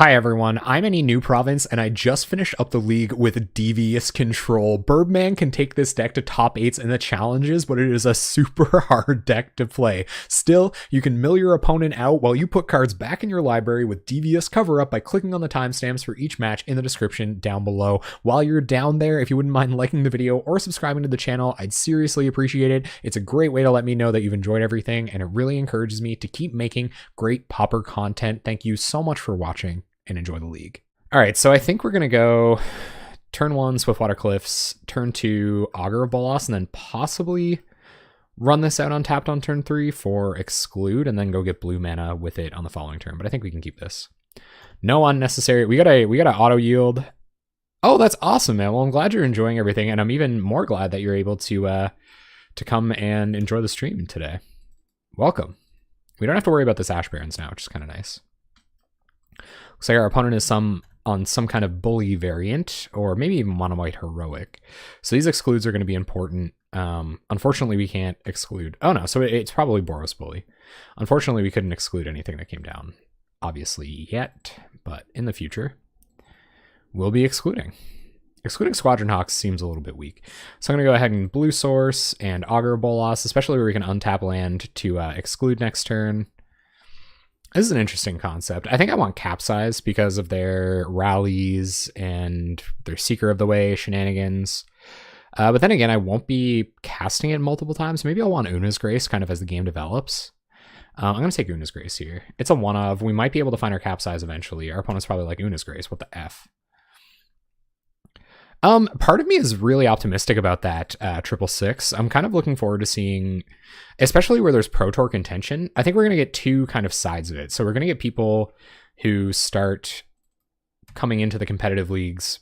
Hi everyone, I'm any new province and I just finished up the league with Devious control. Birdman can take this deck to top 8s in the challenges, but it is a super hard deck to play. Still, you can mill your opponent out while you put cards back in your library with Devious cover up by clicking on the timestamps for each match in the description down below. While you're down there, if you wouldn't mind liking the video or subscribing to the channel, I'd seriously appreciate it. It's a great way to let me know that you've enjoyed everything and it really encourages me to keep making great Pauper content. Thank you so much for watching and enjoy the league. All right, so I think we're going to go turn 1 Swiftwater Cliffs, turn 2 Augur of Bolas, and then possibly run this out untapped on turn 3 for Exclude, and then go get blue mana with it on the following turn. But I think we can keep this. No unnecessary. We got a auto yield. Oh, that's awesome, man. Well, I'm glad you're enjoying everything, and I'm even more glad that you're able to come and enjoy the stream today. Welcome. We don't have to worry about this Ash Barrens now, which is kind of nice. Looks like our opponent is on some kind of bully variant, or maybe even mono white heroic. So these excludes are going to be important. Unfortunately, we can't exclude. Oh no, so it's probably Boros bully. Unfortunately, we couldn't exclude anything that came down, obviously yet, but in the future, we'll be excluding. Excluding Squadron Hawks seems a little bit weak. So I'm going to go ahead and blue source and Augur of Bolas, especially where we can untap land to exclude next turn. This is an interesting concept. I think I want Capsize because of their rallies and their Seeker of the Way shenanigans. But then again, I won't be casting it multiple times. Maybe I'll want Una's Grace kind of as the game develops. I'm going to take Una's Grace here. It's a one of. We might be able to find our Capsize eventually. Our opponent's probably like, Una's Grace, what the F? Part of me is really optimistic about that 666. I'm kind of looking forward to seeing, especially where there's Pro Tour contention. I think we're going to get two kind of sides of it. So we're going to get people who start coming into the competitive leagues.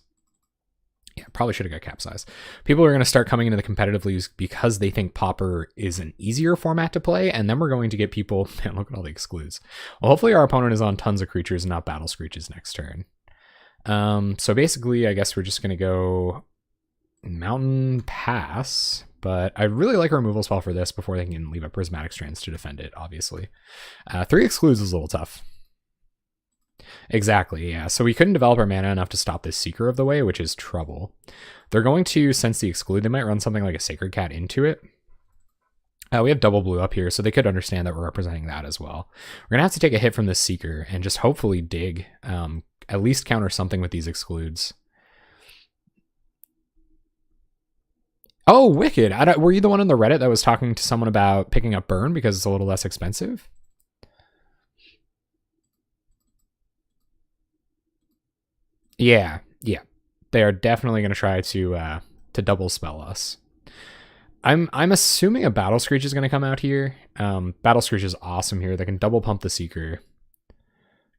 Yeah, probably should have got Capsize. People are going to start coming into the competitive leagues because they think Pauper is an easier format to play. And then we're going to get people, man, look at all the excludes. Well, hopefully our opponent is on tons of creatures and not Battle Screeches next turn. So basically, I guess we're just going to go Mountain Pass, but I really like a removal spell for this before they can leave a Prismatic Strands to defend it, obviously. 3 excludes is a little tough. Exactly, yeah. So we couldn't develop our mana enough to stop this Seeker of the Way, which is trouble. They're going to sense the exclude. They might run something like a Sacred Cat into it. We have double blue up here, so they could understand that we're representing that as well. We're going to have to take a hit from this Seeker and just hopefully dig, at least counter something with these excludes. Oh, wicked. Were you the one on the Reddit that was talking to someone about picking up Burn because it's a little less expensive? Yeah. They are definitely going to try to double spell us. I'm assuming a Battle Screech is going to come out here. Battle Screech is awesome here. They can double pump the Seeker.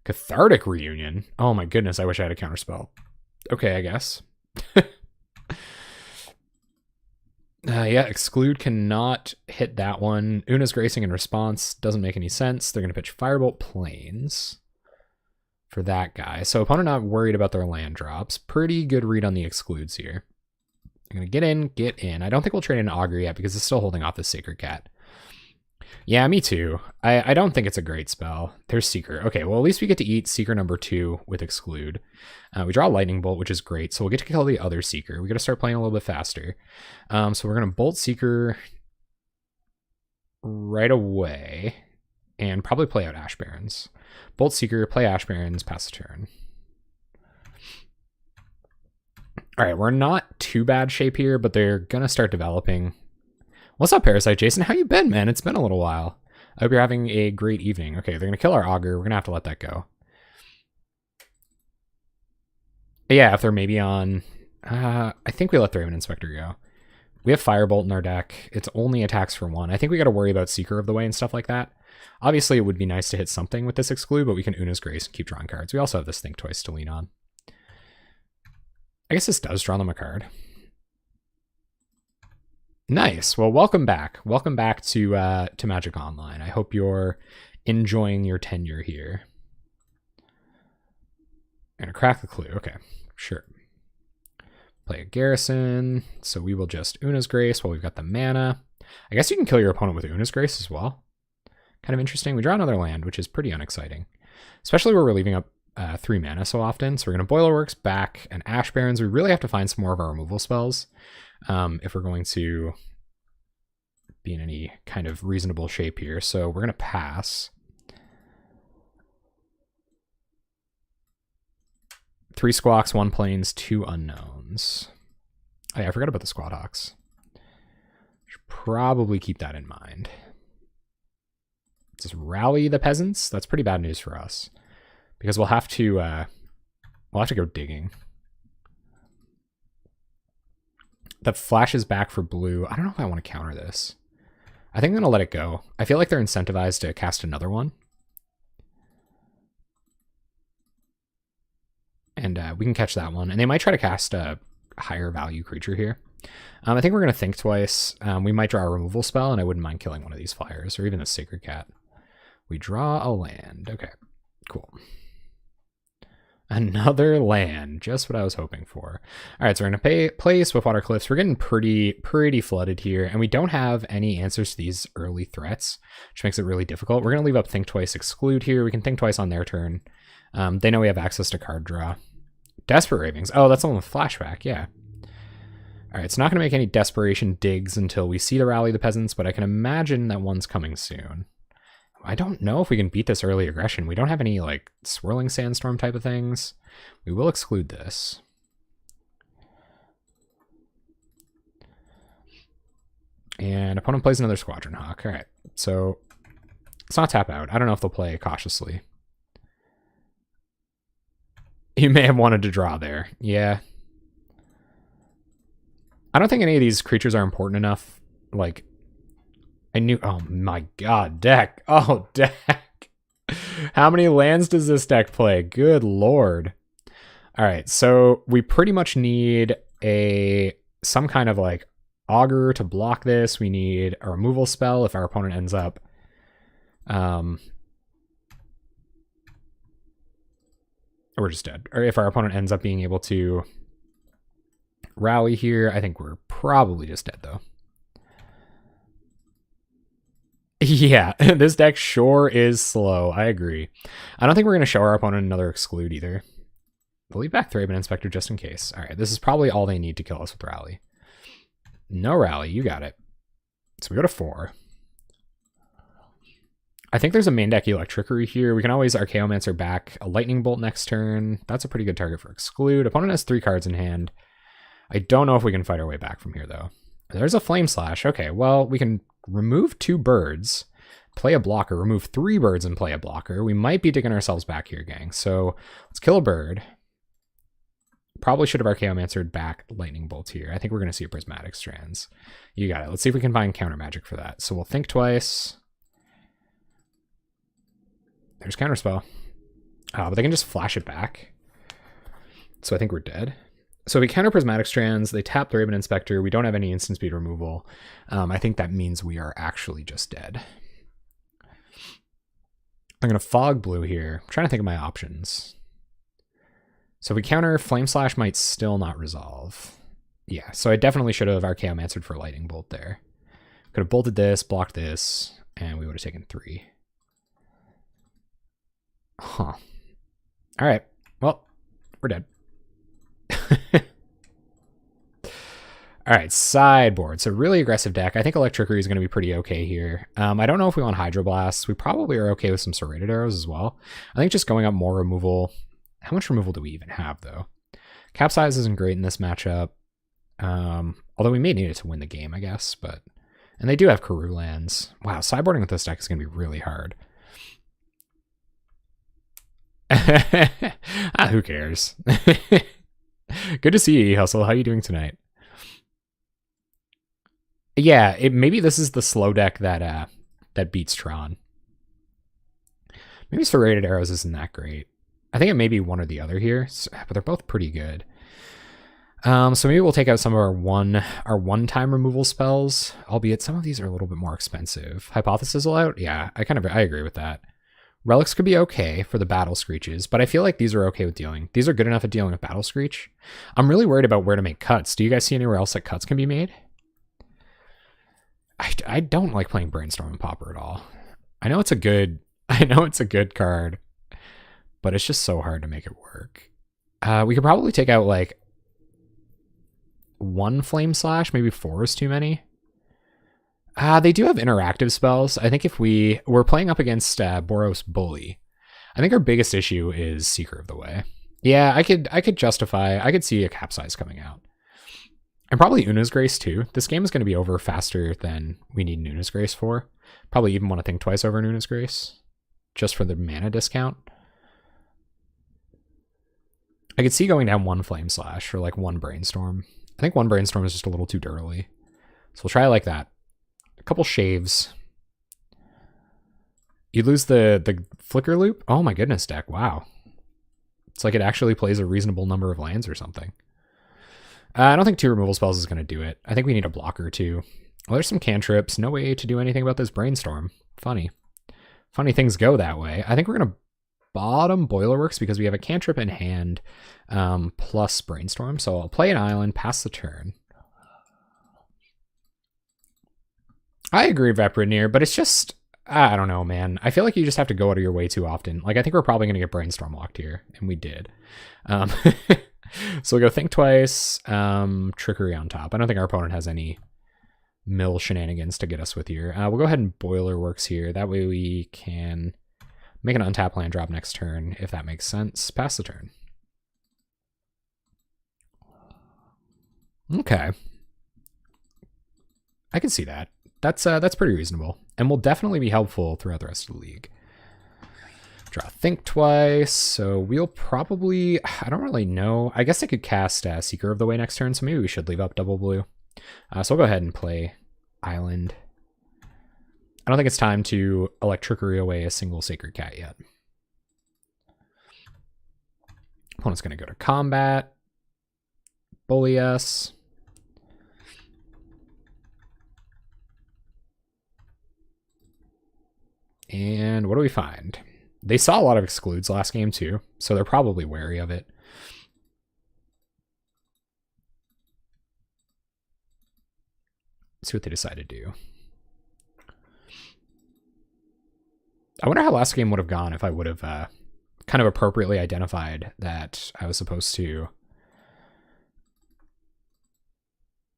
Cathartic Reunion. Oh my goodness, I wish I had a counterspell. Okay, I guess. Yeah, Exclude cannot hit that one. Una's Gracing in response doesn't make any sense. They're going to pitch Firebolt Plains for that guy. So opponent not worried about their land drops. Pretty good read on the excludes here. I'm going to get in. I don't think we'll trade in Augur yet because it's still holding off the Sacred Cat. Yeah, me too. I don't think it's a great spell. There's Seeker. Okay, well, at least we get to eat Seeker number 2 with Exclude. We draw Lightning Bolt, which is great. So we'll get to kill the other Seeker. We got to start playing a little bit faster. So we're going to Bolt Seeker right away and probably play out Ash Barrens. Bolt Seeker, play Ash Barrens, pass the turn. All right, we're not too bad shape here, but they're going to start developing. What's up, Parasite Jason? How you been, man? It's been a little while. I hope you're having a great evening. Okay, they're going to kill our Augur. We're going to have to let that go. Yeah, if they're maybe on... I think we let Thraven Inspector go. We have Firebolt in our deck. It's only attacks for 1. I think we got to worry about Seeker of the Way and stuff like that. Obviously, it would be nice to hit something with this exclude, but we can Una's Grace and keep drawing cards. We also have this Think Twice to lean on. I guess this does draw them a card. Nice. Well, welcome back. Welcome back to Magic Online. I hope you're enjoying your tenure here. Gonna crack the clue. Okay, sure. Play a Garrison. So we will just Una's Grace while we've got the mana. I guess you can kill your opponent with Una's Grace as well. Kind of interesting. We draw another land, which is pretty unexciting. Especially where we're leaving up 3 mana so often. So we're going to Boilerworks back and Ash Barrens. We really have to find some more of our removal spells if we're going to be in any kind of reasonable shape here. So we're going to pass. 3 Squawks, 1 Plains, 2 Unknowns. Oh yeah, I forgot about the Squad Hawks. Should probably keep that in mind. Just rally the peasants. That's pretty bad news for us because we'll have to go digging. That flashes back for blue. I don't know if I want to counter this. I think I'm gonna let it go. I feel like they're incentivized to cast another one. And we can catch that one. And they might try to cast a higher value creature here. I think we're going to think twice. We might draw a removal spell, and I wouldn't mind killing one of these flyers, or even a Sacred Cat. We draw a land. Okay, cool. Another land, just what I was hoping for. All right, so we're going to play Swiftwater Cliffs. We're getting pretty flooded here, and we don't have any answers to these early threats, which makes it really difficult. We're going to leave up Think Twice, Exclude here. We can think twice on their turn. They know we have access to card draw. Desperate Ravings. Oh, that's the one with flashback. Yeah. All right, it's not going to make any desperation digs until we see the Rally the Peasants, but I can imagine that one's coming soon. I don't know if we can beat this early aggression. We don't have any, like, Swirling Sandstorm type of things. We will exclude this. And opponent plays another Squadron Hawk. All right, so let's not tap out. I don't know if they'll play cautiously. You may have wanted to draw there. Yeah. I don't think any of these creatures are important enough. Like, I knew... Oh, my God. Deck. Oh, deck. How many lands does this deck play? Good Lord. All right, so we pretty much need some kind of, like, Augur to block this. We need a removal spell if our opponent ends up... we're just dead. Or if our opponent ends up being able to rally here, I think we're probably just dead, though. Yeah, this deck sure is slow. I agree. I don't think we're going to show our opponent another Exclude either. We'll leave back Thraben Inspector just in case. All right, this is probably all they need to kill us with Rally. No Rally, you got it. So we go to 4. I think there's a main deck Electrickery here. We can always Archaeomancer back a Lightning Bolt next turn. That's a pretty good target for Exclude. Opponent has 3 cards in hand. I don't know if we can fight our way back from here, though. There's a Flame Slash. Okay, well, we can remove 2 birds, play a blocker, remove 3 birds and play a blocker. We might be digging ourselves back here, gang. So let's kill a bird. Probably should have Archaeomancered back Lightning Bolt here. I think we're going to see a Prismatic Strands. You got it. Let's see if we can find counter magic for that. So we'll think twice. There's Counterspell. But they can just flash it back. So I think we're dead. So we counter Prismatic Strands. They tap the Thraben Inspector. We don't have any instant speed removal. I think that means we are actually just dead. I'm going to Fog Blue here. I'm trying to think of my options. So if we counter, Flame Slash might still not resolve. Yeah, so I definitely should have Archaeomancered for Lightning Bolt there. Could have bolted this, blocked this, and we would have taken 3. Huh. All right. Well, we're dead. All right, sideboard. So really aggressive deck. I think Electrickery is going to be pretty okay here. I don't know if we want Hydroblasts. We probably are okay with some Serrated Arrows as well. I think just going up more removal. How much removal do we even have, though? Capsize isn't great in this matchup. Although we may need it to win the game, I guess. And they do have Karoo lands. Wow, sideboarding with this deck is going to be really hard. Who cares? Good to see you, E-Hustle. How are you doing tonight? Yeah, maybe this is the slow deck that beats Tron. Maybe Serrated Arrows isn't that great. I think it may be one or the other here, but they're both pretty good. So maybe we'll take out some of our one-time removal spells, albeit some of these are a little bit more expensive. Hypothesis out? Yeah, I agree with that. Relics could be okay for the Battle Screeches, but I feel like these are okay with dealing. These are good enough at dealing with Battle Screech. I'm really worried about where to make cuts. Do you guys see anywhere else that cuts can be made? I don't like playing Brainstorm and Pauper at all. I know it's a good card, but it's just so hard to make it work. We could probably take out like 1 Flame Slash, maybe 4 is too many. They do have interactive spells. I think if we're playing up against Boros Bully, I think our biggest issue is Seeker of the Way. Yeah, I could justify. I could see a Capsize coming out, and probably Una's Grace too. This game is going to be over faster than we need Una's Grace for. Probably even want to think twice over Una's Grace, just for the mana discount. I could see going down 1 Flame Slash or like 1 Brainstorm. I think 1 Brainstorm is just a little too dirty, so we'll try it like that. A couple Shaves. You lose the Flicker Loop? Oh my goodness, deck. Wow. It's like it actually plays a reasonable number of lands or something. I don't think 2 removal spells is going to do it. I think we need a blocker too. Well, there's some cantrips. No way to do anything about this Brainstorm. Funny. Funny things go that way. I think we're going to bottom Boilerworks because we have a cantrip in hand plus Brainstorm. So I'll play an island, pass the turn. I agree with Vaporinier, but it's just... I don't know, man. I feel like you just have to go out of your way too often. Like, I think we're probably going to get Brainstorm locked here, and we did. So we'll go Think Twice, Trickery on top. I don't think our opponent has any mill shenanigans to get us with here. We'll go ahead and Boilerworks here. That way we can make an untap land drop next turn, if that makes sense. Pass the turn. Okay. I can see that. That's pretty reasonable, and will definitely be helpful throughout the rest of the league. Draw Think Twice, so we'll probably... I don't really know. I guess I could cast Seeker of the Way next turn, so maybe we should leave up double blue. So I'll go ahead and play Island. I don't think it's time to Electrickery away a single Sacred Cat yet. Opponent's going to go to combat. Bully us. And what do we find? They saw a lot of excludes last game too, so they're probably wary of it. Let's see what they decide to do. I wonder how last game would have gone if I would have kind of appropriately identified that I was supposed to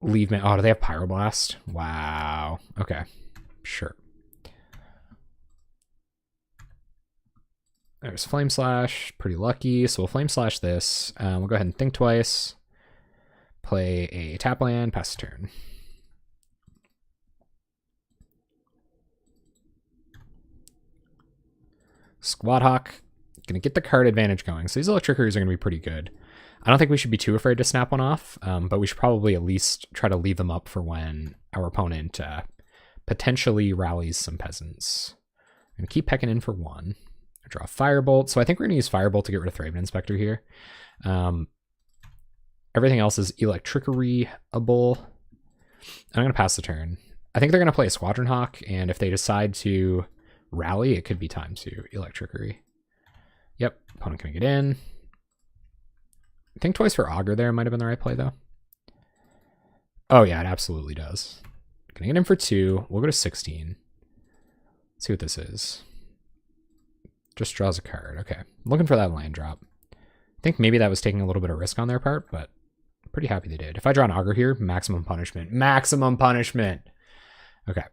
leave me. Oh, do they have Pyroblast? Wow. Okay, sure. There's Flame Slash, pretty lucky. So we'll Flame Slash this. We'll go ahead and Think Twice. Play a tap land, pass the turn. Squad Hawk, gonna get the card advantage going. So these Electrickeries are gonna be pretty good. I don't think we should be too afraid to snap one off, but we should probably at least try to leave them up for when our opponent potentially rallies some peasants. I'm gonna keep pecking in for 1. Draw Firebolt. So I think we're going to use Firebolt to get rid of Thraben Inspector here. Everything else is Electrickery-able. I'm going to pass the turn. I think they're going to play a Squadron Hawk, and if they decide to rally, it could be time to Electrickery. Yep, opponent going to get in. Think Twice for Augur there might have been the right play, though. Oh, yeah, it absolutely does. Going to get in for 2. We'll go to 16. Let's see what this is. Just draws a card. Okay. Looking for that land drop. I think maybe that was taking a little bit of risk on their part, but I'm pretty happy they did. If I draw an Augur here, maximum punishment. Maximum punishment! Okay.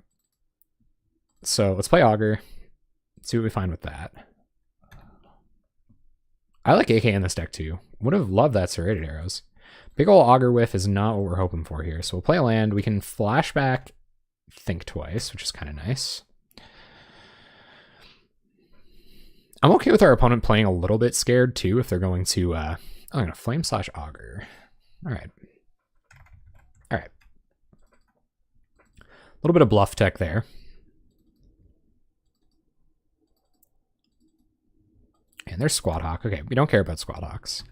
So let's play Augur. See what we find with that. I like AK in this deck too. Would have loved that Serrated Arrows. Big ol' Augur whiff is not what we're hoping for here. So we'll play a land. We can flashback Think Twice, which is kind of nice. I'm okay with our opponent playing a little bit scared too if they're going to I'm gonna Flame Slash Augur. Alright. Alright. A little bit of bluff tech there. And there's Squad Hawk. Okay, we don't care about Squad Hawks.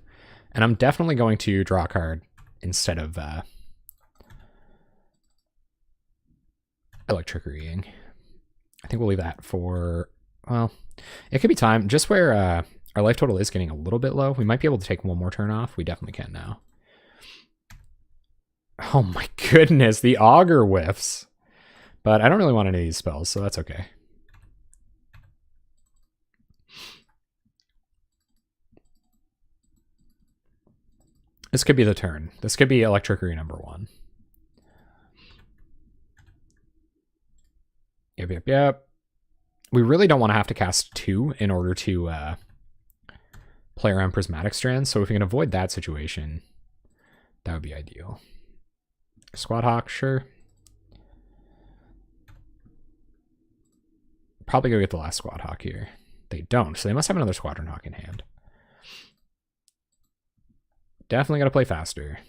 And I'm definitely going to draw a card instead of Electrickerying. I think we'll leave that for, well, it could be time. Just where our life total is getting a little bit low, we might be able to take 1 more turn off. We definitely can now. Oh my goodness, the Augur whiffs. But I don't really want any of these spells, so that's okay. This could be the turn. This could be Electricity number 1. Yep. We really don't want to have to cast 2 in order to play around Prismatic Strands, so if we can avoid that situation, that would be ideal. Squad Hawk, sure. Probably go get the last Squad Hawk here. They don't, so they must have another Squadron Hawk in hand. Definitely got to play faster.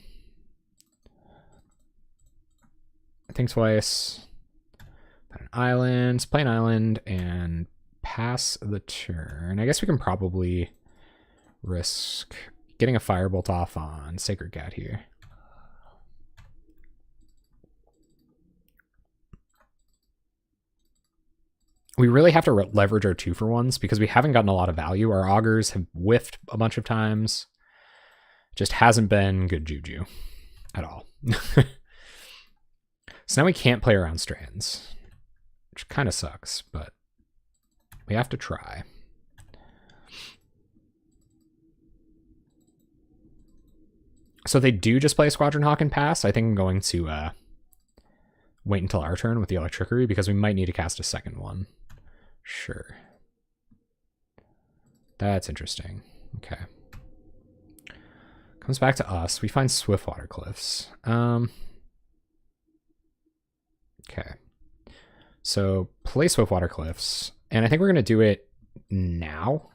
Think twice. Put an island, play an island, and pass the turn. I guess we can probably risk getting a Firebolt off on Sacred Cat here. We really have to leverage our 2-for-1s because we haven't gotten a lot of value. Our Augurs have whiffed a bunch of times. Just hasn't been good juju at all. So now we can't play around Strands, which kind of sucks, but we have to try. So they do just play Squadron Hawk and pass. I think I'm going to wait until our turn with the Electricity because we might need to cast a second one. Sure. That's interesting. Okay. Comes back to us. We find Swiftwater Cliffs. Okay. So play Swiftwater Cliffs. And I think we're going to do it now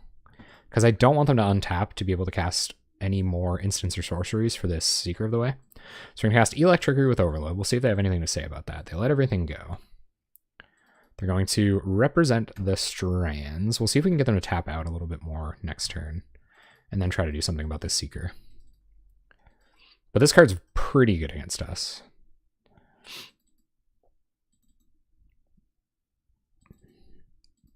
because I don't want them to untap to be able to cast any more instants or sorceries for this Seeker of the Way. So we're going to cast Electricity with Overload. We'll see if they have anything to say about that. They let everything go. They're going to represent the Strands. We'll see if we can get them to tap out a little bit more next turn and then try to do something about this Seeker. But this card's pretty good against us.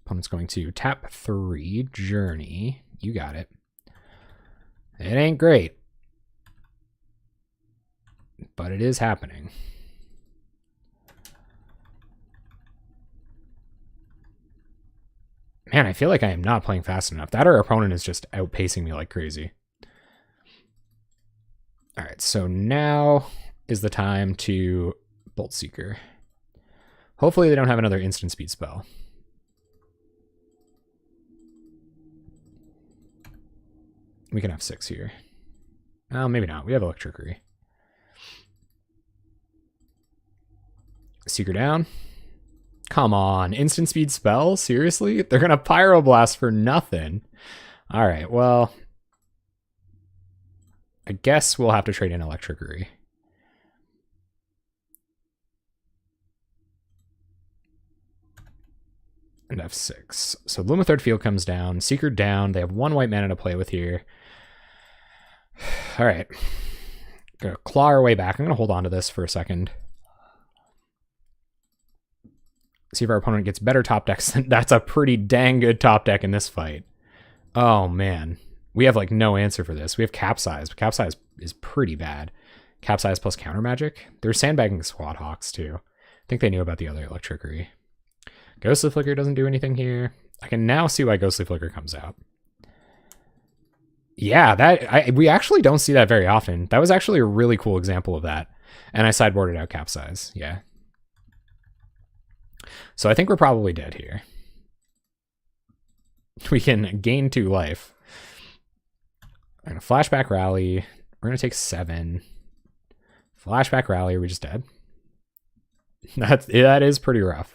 Opponent's going to tap 3, Journey. You got it. It ain't great, but it is happening. Man, I feel like I am not playing fast enough. That our opponent is just outpacing me like crazy. All right, so now is the time to Bolt Seeker. Hopefully they don't have another instant speed spell. We can have 6 here. Oh, maybe not. We have Electricity. Seeker down. Come on. Instant speed spell? Seriously? They're going to Pyroblast for nothing. All right, well, I guess we'll have to trade in Electricity. And F6. So Luma Third Field comes down. Seeker down. They have 1 white mana to play with here. All right. Gonna claw our way back. I'm gonna hold on to this for a second. See if our opponent gets better top decks. That's a pretty dang good top deck in this fight. Oh man. We have like no answer for this. We have Capsize, but Capsize is pretty bad. Capsize plus Counter Magic. They're sandbagging Squad Hawks too. I think they knew about the other Electricity. Ghostly Flicker doesn't do anything here. I can now see why Ghostly Flicker comes out. Yeah, we actually don't see that very often. That was actually a really cool example of that. And I sideboarded out Capsize. Yeah. So I think we're probably dead here. We can gain 2 life. I'm going to Flashback Rally. We're going to take 7. Flashback Rally. Are we just dead? That is pretty rough.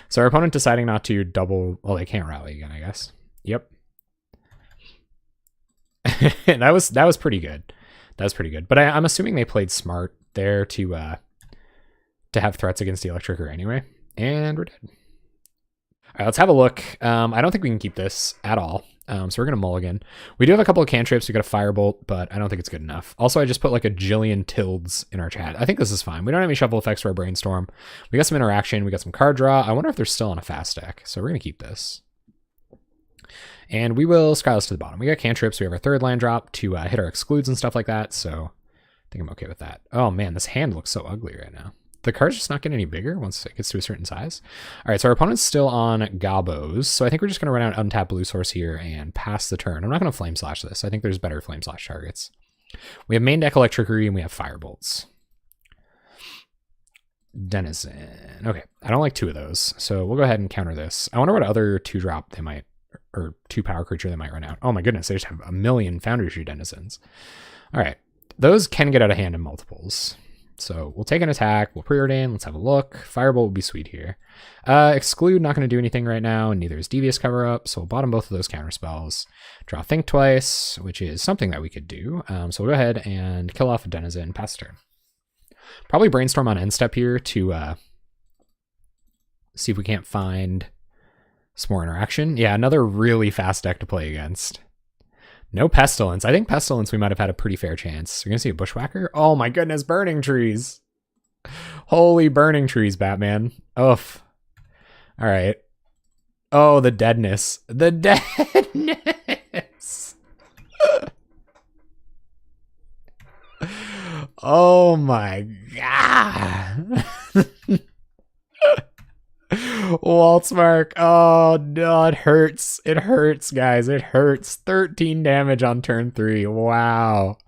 So our opponent deciding not to double... Well, they can't rally again, I guess. Yep. that was pretty good. That was pretty good. But I'm assuming they played smart there to have threats against the Electricity anyway. And we're dead. All right, let's have a look. I don't think we can keep this at all. So we're going to mulligan. We do have a couple of cantrips. We got a Firebolt, but I don't think it's good enough. Also, I just put like a jillion tildes in our chat. I think this is fine. We don't have any shuffle effects for our Brainstorm. We got some interaction. We got some card draw. I wonder if they're still on a fast deck. So we're going to keep this. And we will Skyless to the bottom. We got cantrips. We have our 3rd land drop to hit our excludes and stuff like that. So I think I'm okay with that. Oh man, this hand looks so ugly right now. The card's just not getting any bigger once it gets to a certain size. All right, so our opponent's still on Gobos. So I think we're just going to run out untap blue source here and pass the turn. I'm not going to Flame Slash this. I think there's better Flame Slash targets. We have main deck Electricity and we have Firebolts. Denizen. Okay, I don't like 2 of those, so we'll go ahead and counter this. I wonder what other 2-drop they might, or 2 power creature they might run out. Oh my goodness, they just have a million Foundry Denizens. All right, those can get out of hand in multiples. So we'll take an attack, we'll preordain, let's have a look. Firebolt would be sweet here. Exclude, not going to do anything right now, and neither is Devious Cover Up, so we'll bottom both of those counter spells. Draw Think Twice, which is something that we could do. So we'll go ahead and kill off a Denizen, pass turn. Probably Brainstorm on end step here to see if we can't find some more interaction. Yeah, another really fast deck to play against. No Pestilence. I think Pestilence we might have had a pretty fair chance. You're going to see a Bushwhacker? Oh my goodness, Burning Trees. Holy Burning Trees, Batman. Oof. All right. Oh, the deadness. The deadness. Oh my god. Waltzmark. Oh no, it hurts. It hurts, guys. It hurts. 13 damage on turn 3. Wow.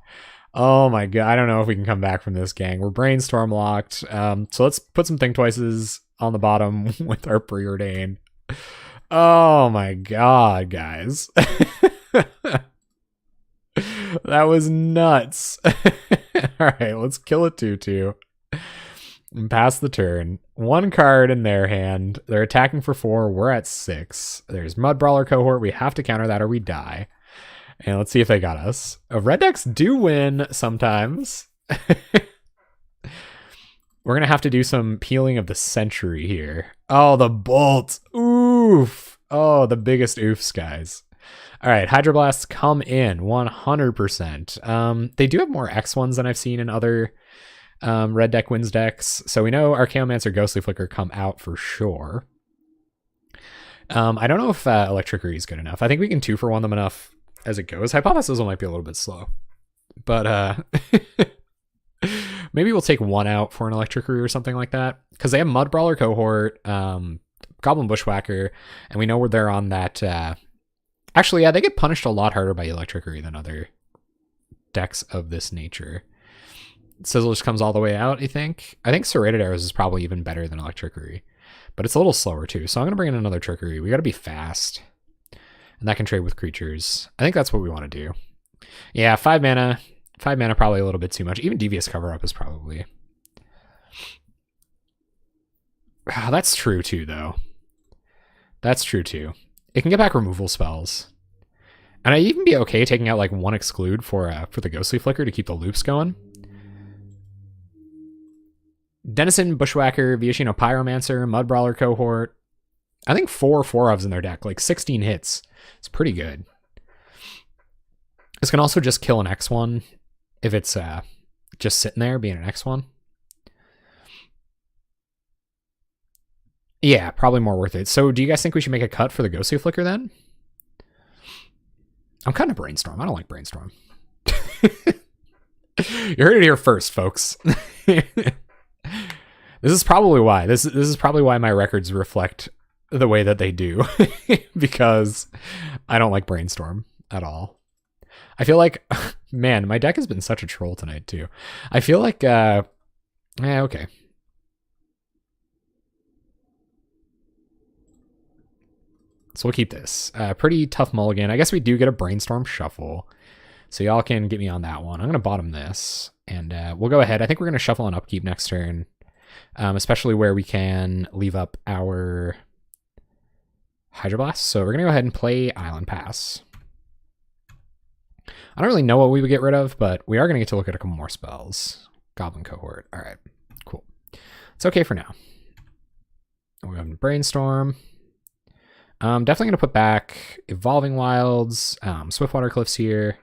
Oh my god. I don't know if we can come back from this, gang. We're Brainstorm locked. So let's put some Think Twices on the bottom with our Preordain. Oh my god, guys. That was nuts. All right, let's kill a 2/2 and pass the turn. 1 card in their hand. They're attacking for 4. We're at 6. There's Mud Brawler Cohort. We have to counter that or we die. And let's see if they got us. Red decks do win sometimes. We're going to have to do some Peeling of the Century here. Oh, the Bolt. Oof. Oh, the biggest oofs, guys. All right, Hydroblasts come in 100%. They do have more X ones than I've seen in other red deck wins decks. So we know Archaeomancer, Ghostly Flicker come out for sure. I don't know if Electricity is good enough. I think we can 2-for-1 them enough as it goes. Hypothesis might be a little bit slow. But maybe we'll take 1 out for an Electricity or something like that. Because they have Mud Brawler Cohort, Goblin Bushwhacker, and we know where they're on that... Actually, yeah, they get punished a lot harder by Electricity than other decks of this nature. Sizzle just comes all the way out, I think. I think Serrated Arrows is probably even better than Electricity. But it's a little slower too, so I'm going to bring in another Trickery. We got to be fast. And that can trade with creatures. I think that's what we want to do. Yeah, 5 mana. 5 mana probably a little bit too much. Even Devious Cover Up is probably... Oh, that's true too, though. That's true too. It can get back removal spells. And I'd even be okay taking out like 1 Exclude for the Ghostly Flicker to keep the loops going. Denizen, Bushwhacker, Viashino Pyromancer, Mud Brawler Cohort. I think 4 4-ofs in their deck, like 16 hits. It's pretty good. This can also just kill an X1 if it's just sitting there being an X1. Yeah, probably more worth it. So do you guys think we should make a cut for the Ghostly Flicker then? I'm kind of Brainstorm. I don't like Brainstorm. You heard it here first, folks. This is probably why. This is probably why my records reflect the way that they do. Because I don't like Brainstorm at all. I feel like, man, my deck has been such a troll tonight too. I feel like, okay. So we'll keep this. Pretty tough mulligan. I guess we do get a Brainstorm Shuffle. So y'all can get me on that one. I'm going to bottom this. And we'll go ahead. I think we're going to shuffle an upkeep next turn. Especially where we can leave up our Hydroblast. So we're going to go ahead and play Island Pass. I don't really know what we would get rid of, but we are going to get to look at a couple more spells. Goblin Cohort. All right. Cool. It's okay for now. We're going to Brainstorm. Definitely going to put back Evolving Wilds, Swiftwater Cliffs here.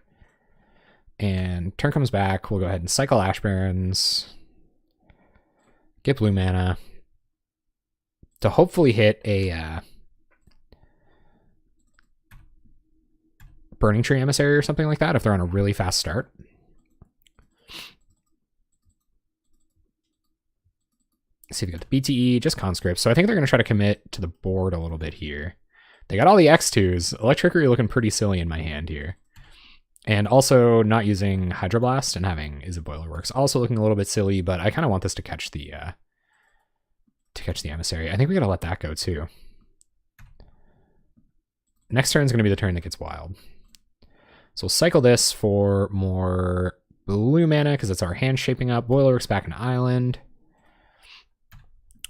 And turn comes back. We'll go ahead and cycle Ash Barrens. Get blue mana. To hopefully hit a Burning Tree Emissary or something like that if they're on a really fast start. Let's see, we got the BTE, just conscripts. So I think they're going to try to commit to the board a little bit here. They got all the X2s. Electricity looking pretty silly in my hand here. And also not using Hydroblast and having Is It Boilerworks. Also looking a little bit silly, but I kind of want this to catch the emissary. I think we gotta let that go too. Next turn is gonna be the turn that gets wild. So we'll cycle this for more blue mana because it's our hand shaping up. Boilerworks back an island.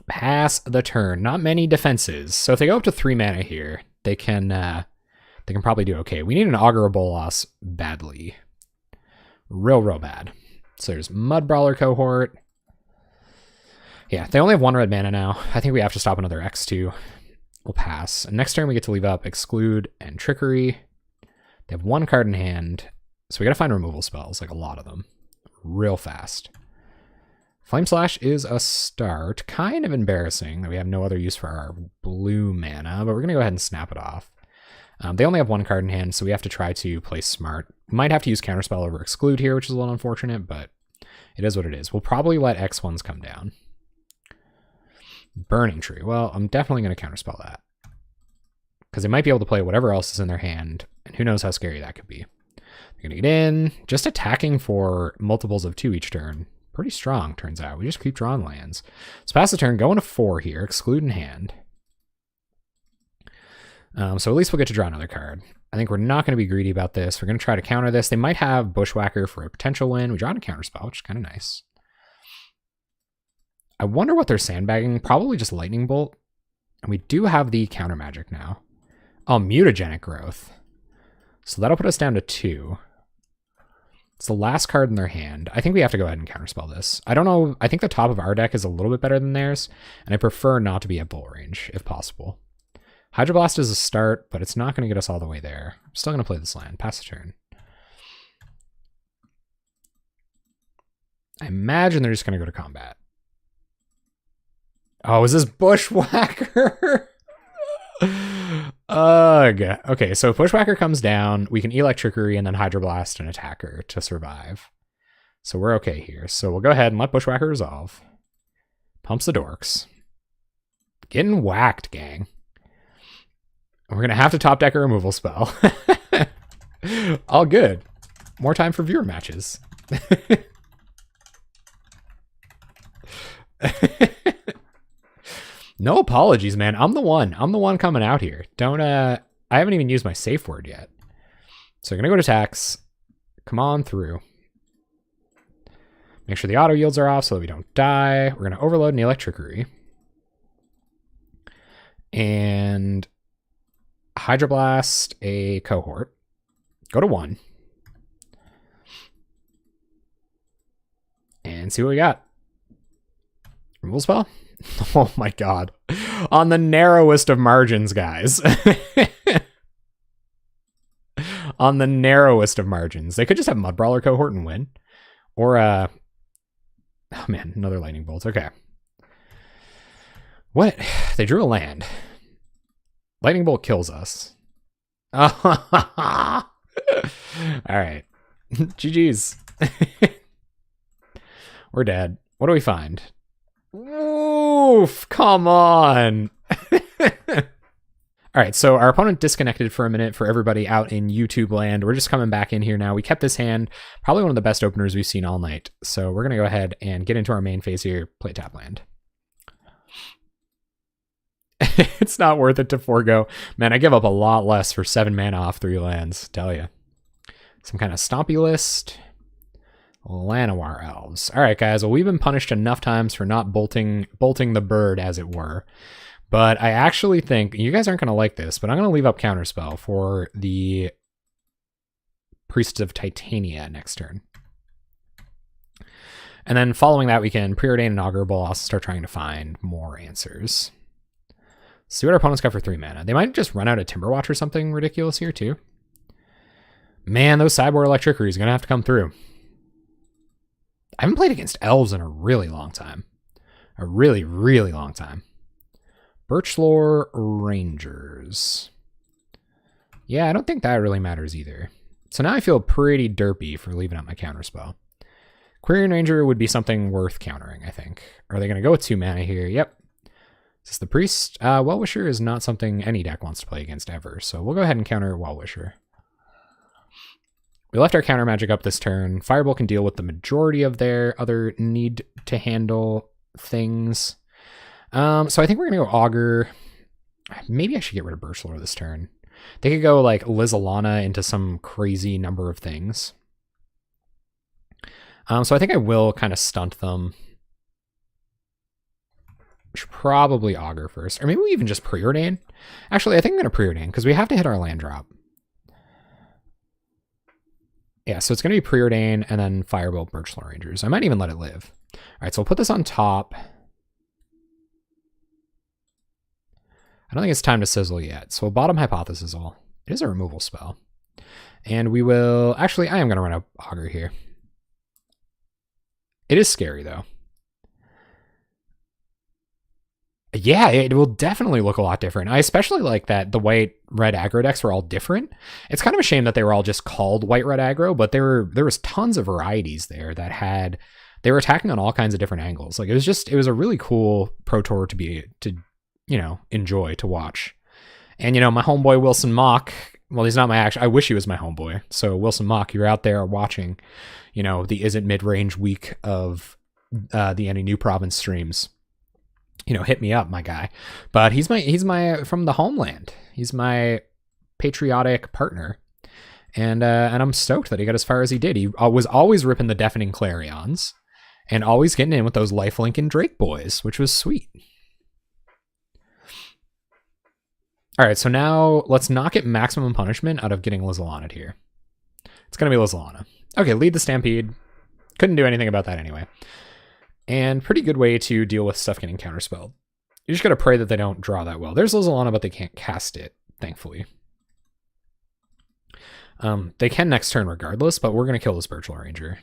Pass the turn. Not many defenses. So if they go up to 3 mana here, they can probably do okay. We need an Augur Bolas badly. Real bad. So there's Mud Brawler cohort. Yeah, they only have 1 red mana now. I think we have to stop another X2. We'll pass. And next turn we get to leave up Exclude and Trickery. They have 1 card in hand. So we gotta find removal spells, like a lot of them. Real fast. Flame Slash is a start. Kind of embarrassing that we have no other use for our blue mana, but we're gonna go ahead and snap it off. They only have 1 card in hand, so we have to try to play smart. Might have to use Counterspell over Exclude here, which is a little unfortunate, but it is what it is. We'll probably let X1s come down. Burning Tree. Well, I'm definitely going to Counterspell that. Because they might be able to play whatever else is in their hand, and who knows how scary that could be. They're going to get in. Just attacking for multiples of 2 each turn. Pretty strong, turns out. We just keep drawing lands. So pass the turn, go into 4 here, Exclude in hand. So at least we'll get to draw another card. I think we're not going to be greedy about this. We're going to try to counter this. They might have Bushwhacker for a potential win. We draw a Counterspell, which is kind of nice. I wonder what they're sandbagging. Probably just Lightning Bolt. And we do have the counter magic now. Oh, Mutagenic Growth. So that'll put us down to 2. It's the last card in their hand. I think we have to go ahead and Counterspell this. I don't know. I think the top of our deck is a little bit better than theirs. And I prefer not to be at Bolt range, if possible. Hydroblast is a start, but it's not going to get us all the way there. I'm still going to play this land. Pass the turn. I imagine they're just going to go to combat. Oh, is this Bushwhacker? Ugh. Okay, so if Bushwhacker comes down, we can Elect Trickery and then Hydroblast an attacker to survive. So we're okay here. So we'll go ahead and let Bushwhacker resolve. Pumps the Dorks. Getting whacked, gang. We're going to have to top deck a removal spell. All good. More time for viewer matches. No apologies, man. I'm the one coming out here. Don't, I haven't even used my safe word yet. So we're going to go to tax. Come on through. Make sure the auto yields are off so that we don't die. We're going to overload an Electrickery. And Hydroblast a cohort. Go to 1. And see what we got. Removal spell? Oh my god. On the narrowest of margins, guys. On the narrowest of margins. They could just have Mud Brawler cohort and win. Or, oh man, another Lightning Bolt. Okay. What? They drew a land. Lightning Bolt kills us. All right. GG's. We're dead. What do we find? Oof, come on. All right, so our opponent disconnected for a minute for everybody out in YouTube land. We're just coming back in here now. We kept this hand, probably one of the best openers we've seen all night. So we're going to go ahead and get into our main phase here, play tap land. It's not worth it to forego. Man, I give up a lot less for 7 mana off 3 lands, tell you. Some kind of stompy list. Llanowar Elves. All right, guys. Well, we've been punished enough times for not bolting the bird, as it were. But I actually think, you guys aren't going to like this, but I'm going to leave up Counterspell for the Priest of Titania next turn. And then following that, we can Preordain and Augur Bolas, start trying to find more answers. See what our opponent's got for 3 mana. They might just run out of Timberwatch or something ridiculous here, too. Man, those Cyborg Electrickery is going to have to come through. I haven't played against elves in a really long time. A really, really long time. Birchlore Rangers. Yeah, I don't think that really matters either. So now I feel pretty derpy for leaving out my Counterspell. Quirion Ranger would be something worth countering, I think. Are they going to go with 2 mana here? Yep. Is this the Priest? Well-Wisher is not something any deck wants to play against ever, so we'll go ahead and counter Well-Wisher. We left our counter magic up this turn. Firebolt can deal with the majority of their other need to handle things. So I think we're going to go Augur. Maybe I should get rid of Birchlore this turn. They could go like Lizalana into some crazy number of things. So I think I will kind of stunt them. Should probably Augur first. Or maybe we even just Preordain. Actually, I think I'm going to Preordain because we have to hit our land drop. Yeah, so it's going to be Preordain and then Firebolt Birchlore Rangers. I might even let it live. All right, so we'll put this on top. I don't think it's time to sizzle yet. So we'll bottom Hypothesis all. It is a removal spell. And we will... Actually, I am going to run a Augur here. It is scary, though. Yeah, it will definitely look a lot different. I especially like that the white-red aggro decks were all different. It's kind of a shame that they were all just called white-red aggro, but there was tons of varieties there that had... They were attacking on all kinds of different angles. Like, it was a really cool Pro Tour to enjoy, to watch. And, my homeboy Wilson Mock, well, he's not my I wish he was my homeboy. So, Wilson Mock, you're out there watching, the Isn't Mid-Range week of the Any New Province streams. Hit me up, my guy. But he's my from the homeland. He's my patriotic partner. And I'm stoked that he got as far as he did. He was always ripping the Deafening Clarions and always getting in with those Lifelink and Drake boys, which was sweet. All right, so now let's not get maximum punishment out of getting Lizalana here. It's going to be Lizalana. Okay, lead the Stampede. Couldn't do anything about that anyway. And pretty good way to deal with stuff getting counterspelled. You just got to pray that they don't draw that well. There's Lizalana, but they can't cast it, thankfully. They can next turn regardless, but we're going to kill this Birchlore Ranger.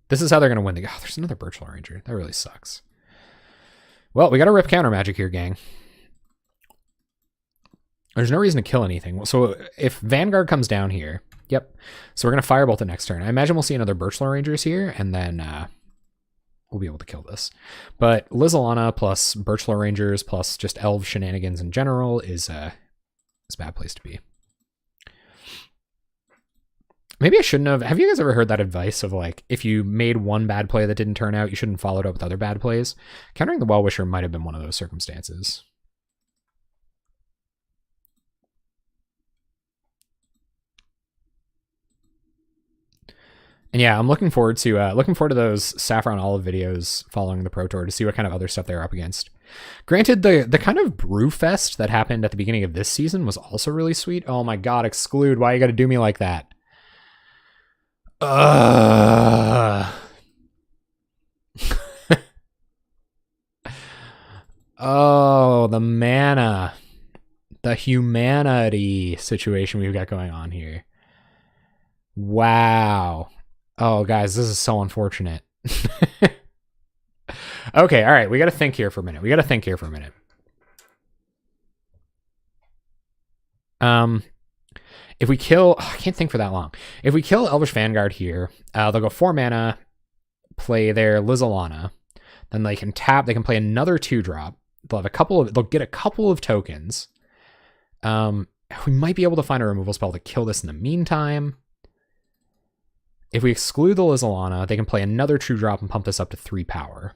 This is how they're going to win. Oh, there's another Birchlore Ranger. That really sucks. Well, we got to rip counter magic here, gang. There's no reason to kill anything. So if Vanguard comes down here, yep. So we're going to Firebolt the next turn. I imagine we'll see another Birchlore Rangers here, and then we'll be able to kill this. But Lizalana plus Birchlore Rangers plus just Elf shenanigans in general is a bad place to be. Maybe I shouldn't have. Have you guys ever heard that advice of like, if you made one bad play that didn't turn out, you shouldn't follow it up with other bad plays? Countering the Well-Wisher might have been one of those circumstances. And yeah, I'm looking forward to those Saffron Olive videos following the Pro Tour to see what kind of other stuff they're up against. Granted, the kind of brew fest that happened at the beginning of this season was also really sweet. Oh my god, Exclude, why you gotta do me like that? Oh, the mana. The humanity situation we've got going on here. Wow. Oh, guys, this is so unfortunate. Okay, all right, we got to think here for a minute. If we kill... I can't think for that long. If we kill Elvish Vanguard here, they'll go 4 mana, play their Lizalana, then they can tap, they can play another 2-drop. They'll get a couple of tokens. We might be able to find a removal spell to kill this in the meantime. If we exclude the Lizalana, they can play another 2-drop and pump this up to 3 power.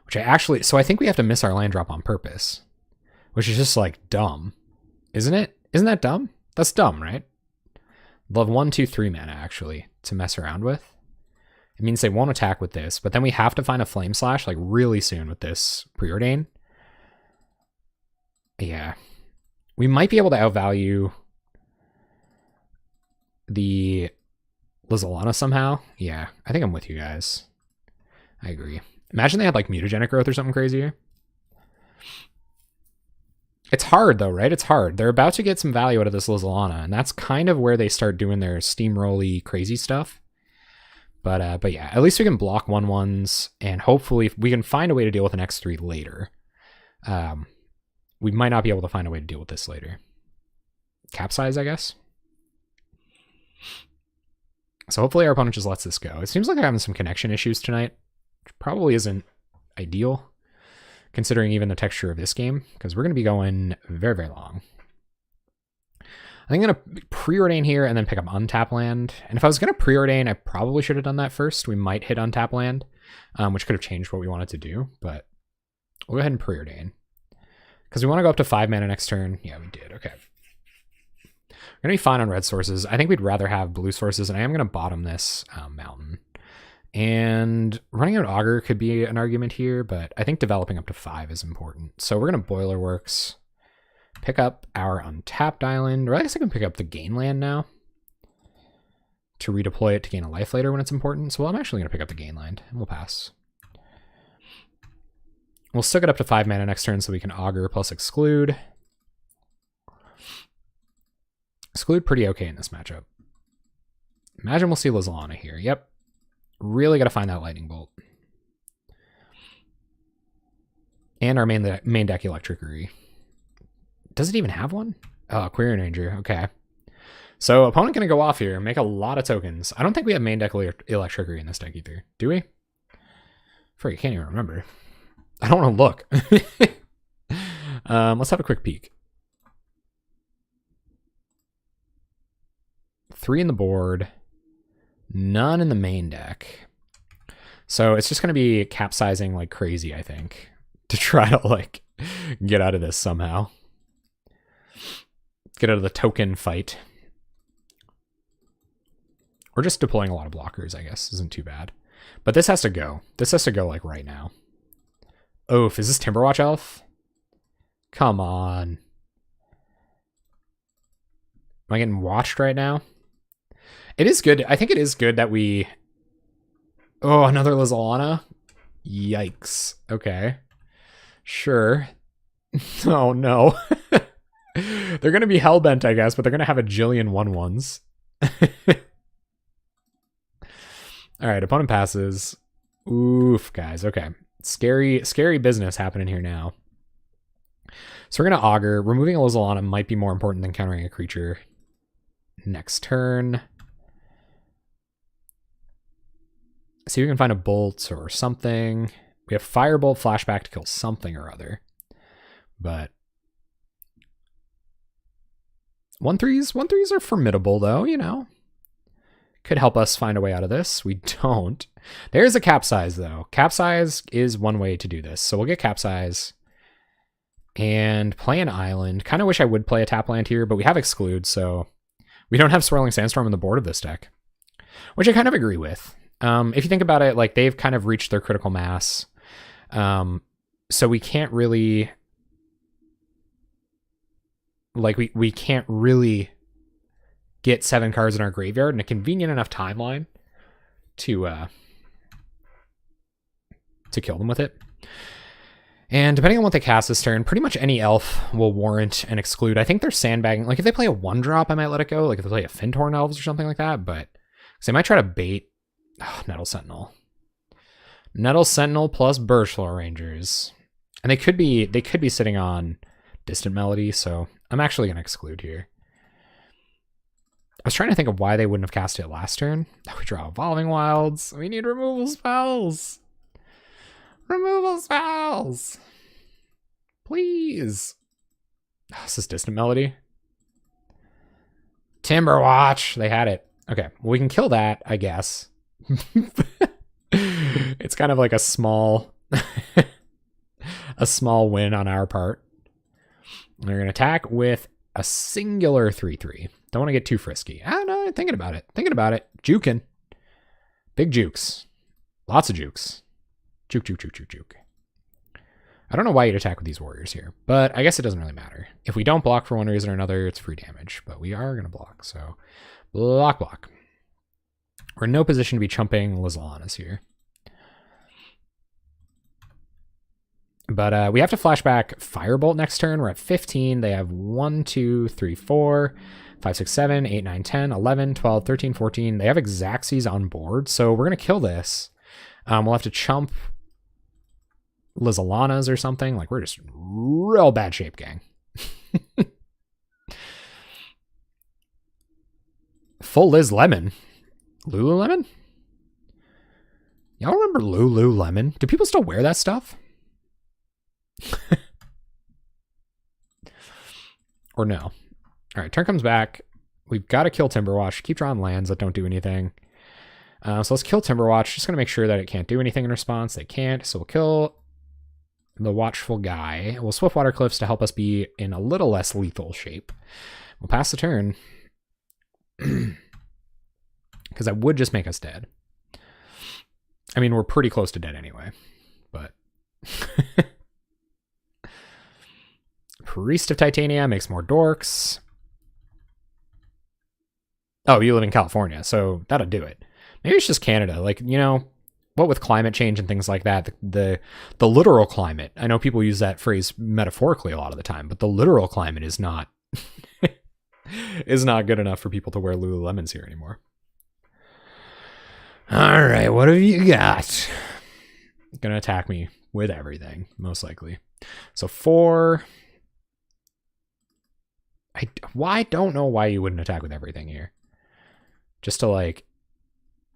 So I think we have to miss our land drop on purpose, which is just like dumb, isn't it? Isn't that dumb? That's dumb, right? They'll have 1, 2, 3 mana actually to mess around with. It means they won't attack with this, but then we have to find a Flame Slash like really soon with this Preordain. Yeah. We might be able to outvalue the Lizalana somehow. Yeah, I think I'm with you guys. I agree. Imagine they had like mutagenic growth or something crazier. It's hard though, right? It's hard. They're about to get some value out of this Lizalana, and that's kind of where they start doing their steamrolly crazy stuff. But yeah, at least we can block 1/1s, and hopefully we can find a way to deal with an X3 later. We might not be able to find a way to deal with this later. Capsize, I guess. So hopefully our opponent just lets this go. It seems like I'm having some connection issues tonight, which probably isn't ideal, considering even the texture of this game, because we're going to be going very, very long. I think I'm going to preordain here and then pick up untap land. And if I was going to preordain, I probably should have done that first. We might hit untap land, which could have changed what we wanted to do. But we'll go ahead and preordain. Because we want to go up to 5 mana next turn. Yeah, we did. Okay. We're going to be fine on red sources. I think we'd rather have blue sources, and I am going to bottom this mountain. And running out Augur could be an argument here, but I think developing up to 5 is important. So we're going to Boiler Works, pick up our untapped island, or I guess I can pick up the gain land now to redeploy it to gain a life later when it's important. So I'm actually going to pick up the gain land, and we'll pass. We'll still get up to 5 mana next turn so we can Augur plus Exclude. Exclude pretty okay in this matchup. Imagine we'll see Lizalana here. Yep. Really got to find that Lightning Bolt. And our main deck Electricity. Does it even have one? Oh, Aquarian Ranger. Okay. So opponent going to go off here, make a lot of tokens. I don't think we have main deck Electricity in this deck either. Do we? Freak, I can't even remember. I don't want to look. Let's have a quick peek. 3 in the board. None in the main deck. So it's just going to be capsizing like crazy, I think, to try to like get out of this somehow. Get out of the token fight. Or just deploying a lot of blockers, I guess, isn't too bad. But this has to go. This has to go like right now. Oof, is this Timberwatch Elf? Come on. Am I getting watched right now? It is good. I think it is good that we... Oh, another Lizalana? Yikes. Okay. Sure. Oh, no. They're going to be hellbent, I guess, but they're going to have a jillion 1/1s. All right, opponent passes. Oof, guys. Okay. Scary business happening here now. So we're going to Augur. Removing a Lizalana might be more important than countering a creature. Next turn. See if we can find a bolt or something. We have Firebolt flashback to kill something or other. But 1/3s are formidable though, you know. Could help us find a way out of this. We don't. There's a Capsize though. Capsize is one way to do this. So we'll get Capsize and play an island. Kind of wish I would play a tap land here, but we have Exclude, so we don't have Swirling Sandstorm on the board of this deck, which I kind of agree with. If you think about it, like they've kind of reached their critical mass. So we can't really, like we can't really get 7 cards in our graveyard in a convenient enough timeline to kill them with it. And depending on what they cast this turn, pretty much any elf will warrant an Exclude. I think they're sandbagging. Like if they play a 1-drop, I might let it go. Like if they play a Fintorn Elves or something like that. But they might try to bait. Oh, Nettle Sentinel. Nettle Sentinel plus Birchfloor Rangers. And they could be sitting on Distant Melody, so I'm actually going to Exclude here. I was trying to think of why they wouldn't have cast it last turn. Oh, we draw Evolving Wilds. We need removal spells. Removal spells. Please. Oh, this is Distant Melody. Timberwatch. They had it. Okay, well, we can kill that, I guess. It's kind of like a small win on our part. We're going to attack with a singular 3/3. Don't want to get too frisky. I don't know. Thinking about it. Juking. Big jukes. Lots of jukes. Juke. I don't know why you'd attack with these warriors here, but I guess it doesn't really matter. If we don't block for one reason or another, it's free damage, but we are going to block. So block. We're in no position to be chumping Lizalanas here. But we have to flashback Firebolt next turn. We're at 15. They have 1, 2, 3, 4, 5, 6, 7, 8, 9, 10, 11, 12, 13, 14. They have Xaxes on board, so we're going to kill this. We'll have to chump Lizalanas or something. Like, we're just real bad shape, gang. Full Liz Lemon. Lululemon? Y'all remember Lululemon? Do people still wear that stuff? Or no? All right, turn comes back. We've got to kill Timberwatch. Keep drawing lands that don't do anything. So let's kill Timberwatch. Just going to make sure that it can't do anything in response. They can't. So we'll kill the Watchful Guy. We'll Swiftwater Cliffs to help us be in a little less lethal shape. We'll pass the turn. Because that would just make us dead. I mean, we're pretty close to dead anyway. But... Priest of Titania makes more dorks. Oh, you live in California, so that'll do it. Maybe it's just Canada. Like, you know, what with climate change and things like that, the literal climate, I know people use that phrase metaphorically a lot of the time, but the literal climate is not is not good enough for people to wear Lululemons here anymore. All right, what have you got? Gonna attack me with everything, most likely. So 4. I don't know why you wouldn't attack with everything here. Just to, like,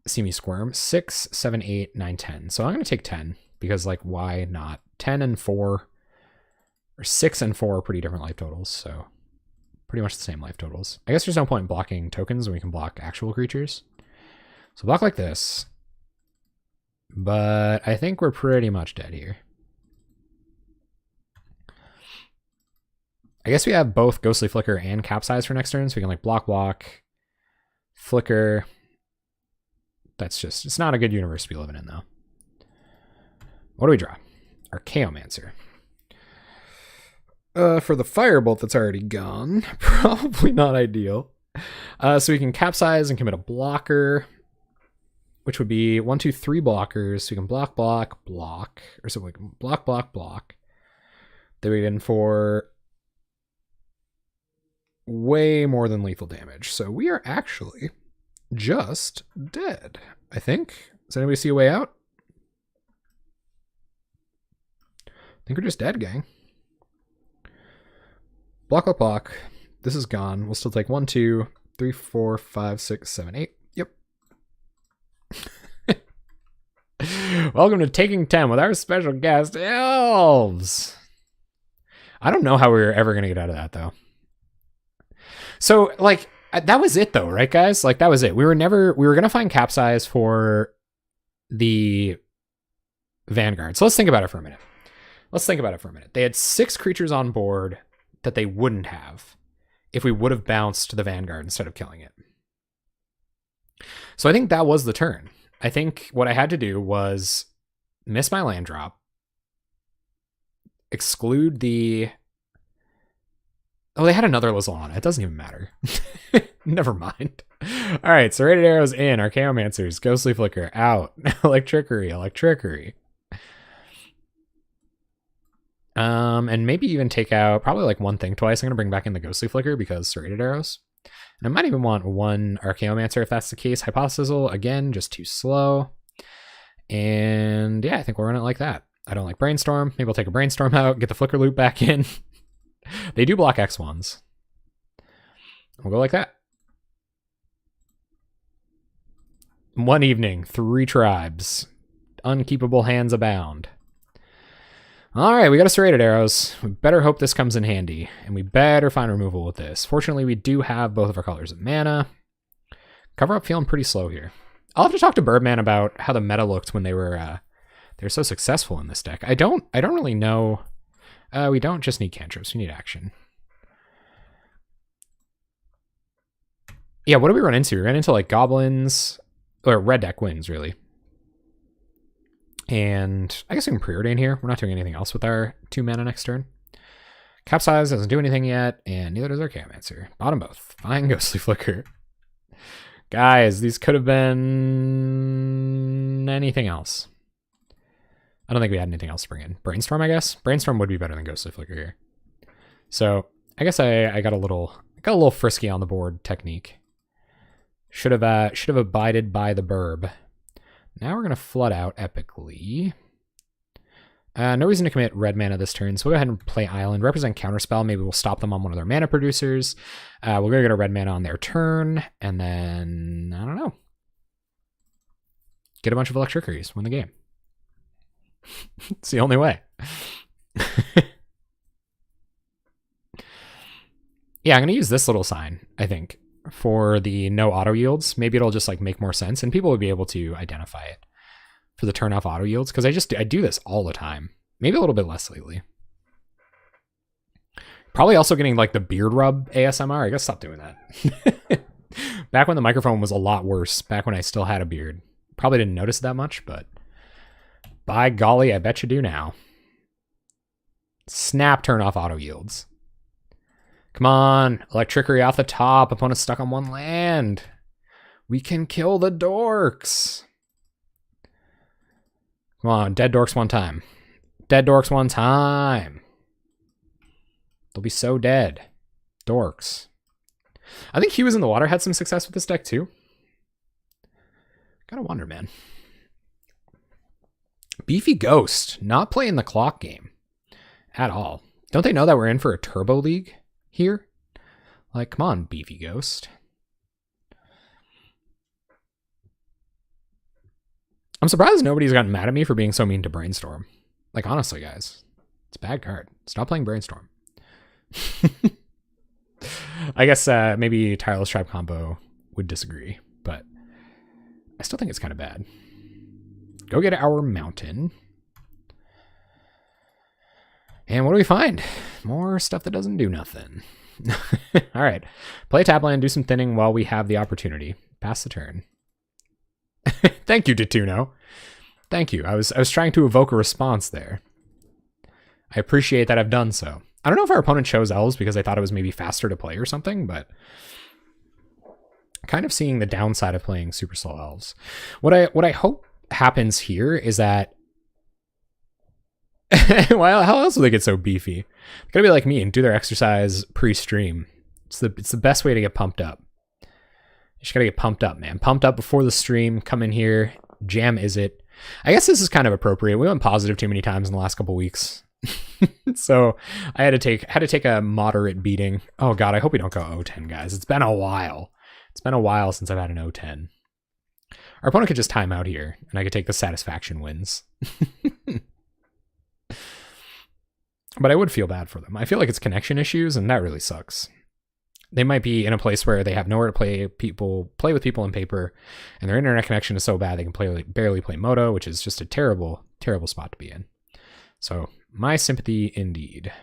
see me squirm. 6, 7, 8, 9, 10. So I'm going to take 10 because, like, why not? 10 and 4, or 6 and 4 are pretty different life totals. So pretty much the same life totals. I guess there's no point in blocking tokens when we can block actual creatures. So block like this. But I think we're pretty much dead here. I guess we have both Ghostly Flicker and Capsize for next turn, so we can like block, flicker. That's just, it's not a good universe to be living in though. What do we draw? Archaeomancer. For the Firebolt that's already gone, probably not ideal. So we can Capsize and commit a blocker, which would be 1, 2, 3 blockers. So we can block, or so we can block. Then we can for way more than lethal damage. So we are actually just dead, I think. Does anybody see a way out? I think we're just dead, gang. Block. This is gone. We'll still take 1, 2, 3, 4, 5, 6, 7, 8. Yep. Welcome to Taking 10 with our special guest, Elves. I don't know how we were ever going to get out of that, though. So, like, that was it, though, right, guys? Like, that was it. We were going to find Capsize for the Vanguard. So let's think about it for a minute. They had 6 creatures on board that they wouldn't have if we would have bounced the Vanguard instead of killing it. So I think that was the turn. I think what I had to do was miss my land drop, exclude the... Oh, they had another Lizzle on it. It doesn't even matter. Never mind. All right, Serrated Arrows in, Archaeomancers, Ghostly Flicker out, Electrickery. And maybe even take out probably like one thing twice. I'm going to bring back in the Ghostly Flicker because Serrated Arrows. And I might even want one Archaeomancer if that's the case. Hypothesizzle, again, just too slow. And yeah, I think we'll run it like that. I don't like Brainstorm. Maybe I'll take a Brainstorm out, get the Flicker Loop back in. They do block X1s. We'll go like that. One evening, 3 tribes. Unkeepable hands abound. All right, we got a Serrated Arrows. We better hope this comes in handy, and we better find removal with this. Fortunately, we do have both of our colors of mana. Cover Up feeling pretty slow here. I'll have to talk to Birdman about how the meta looked when they were so successful in this deck. I don't really know. We don't just need cantrips. We need action. Yeah, what do we run into? We ran into like goblins, or red deck wins really. And I guess we can preordain here. We're not doing anything else with our 2 mana next turn. Capsize doesn't do anything yet, and neither does Archaeomancer. Bottom both. Fine, Ghostly Flicker. Guys, these could have been anything else. I don't think we had anything else to bring in. Brainstorm, I guess. Brainstorm would be better than Ghostly Flicker here. So I guess I got a little frisky on the board technique. Should have abided by the burb. Now we're gonna flood out epically. No reason to commit red mana this turn, so we'll go ahead and play Island. Represent Counterspell. Maybe we'll stop them on one of their mana producers. We'll go get a red mana on their turn, and then I don't know. Get a bunch of Electrickeries, win the game. It's the only way. Yeah, I'm going to use this little sign, I think, for the no auto yields. Maybe it'll just like make more sense and people will be able to identify it for the turn off auto yields, because I do this all the time. Maybe a little bit less lately. Probably also getting like the beard rub ASMR. I gotta stop doing that. Back when the microphone was a lot worse, back when I still had a beard. Probably didn't notice that much, but by golly, I bet you do now. Snap turn off auto yields. Come on, electricity off the top. Opponent's stuck on one land. We can kill the dorks. Come on, dead dorks one time. Dead dorks one time. They'll be so dead. Dorks. I think He Was in the Water had some success with this deck too. Gotta wonder, man. Beefy Ghost, not playing the clock game at all. Don't they know that we're in for a turbo league here? Like, come on, Beefy Ghost. I'm surprised nobody's gotten mad at me for being so mean to Brainstorm. Like, honestly, guys, it's a bad card. Stop playing Brainstorm. I guess maybe Tireless Tribe Combo would disagree, but I still think it's kind of bad. Go get our mountain. And what do we find? More stuff that doesn't do nothing. All right. Play tap land, do some thinning while we have the opportunity. Pass the turn. Thank you, Dituno. Thank you. I was trying to evoke a response there. I appreciate that I've done so. I don't know if our opponent chose elves because I thought it was maybe faster to play or something, but kind of seeing the downside of playing super slow elves. What I hope happens here is that well, how else will they get so beefy? They're gonna be like me and do their exercise pre-stream. It's the best way to get pumped up. You just gotta get pumped up, man. Pumped up before the stream. Come in here, jam is it. I guess this is kind of appropriate. We went positive too many times in the last couple weeks. So I had to take a moderate beating. Oh god, I hope we don't go 0-10, guys. It's been a while. It's been a while since I've had an 0-10. Our opponent could just time out here, and I could take the satisfaction wins. But I would feel bad for them. I feel like it's connection issues, and that really sucks. They might be in a place where they have nowhere to play with people in paper, and their internet connection is so bad they can barely play Moto, which is just a terrible, terrible spot to be in. So my sympathy indeed.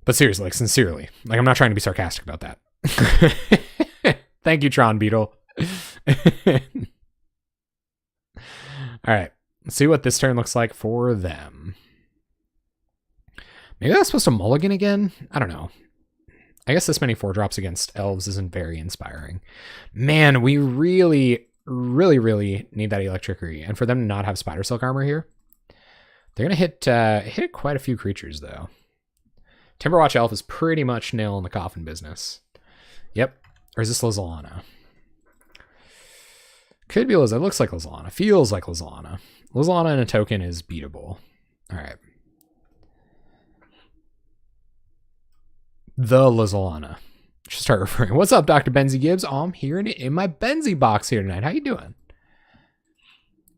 But seriously, like sincerely, like I'm not trying to be sarcastic about that. Thank you, Tron Beetle. All right, let's see what this turn looks like for them. Maybe that's supposed to mulligan again? I don't know. I guess this many 4-drops against elves isn't very inspiring. Man, we really, really, really need that electricity. And for them to not have Spider Silk armor here, they're going to hit quite a few creatures, though. Timberwatch Elf is pretty much nail in the coffin business. Yep. Or is this Lizalana? Could be Liz. It looks like Lizalana. Feels like Lizalana. Lizalana and a token is beatable. All right. The Lizalana. Should start referring. What's up, Dr. Benzie Gibbs? Oh, I'm here in my Benzie box here tonight. How you doing?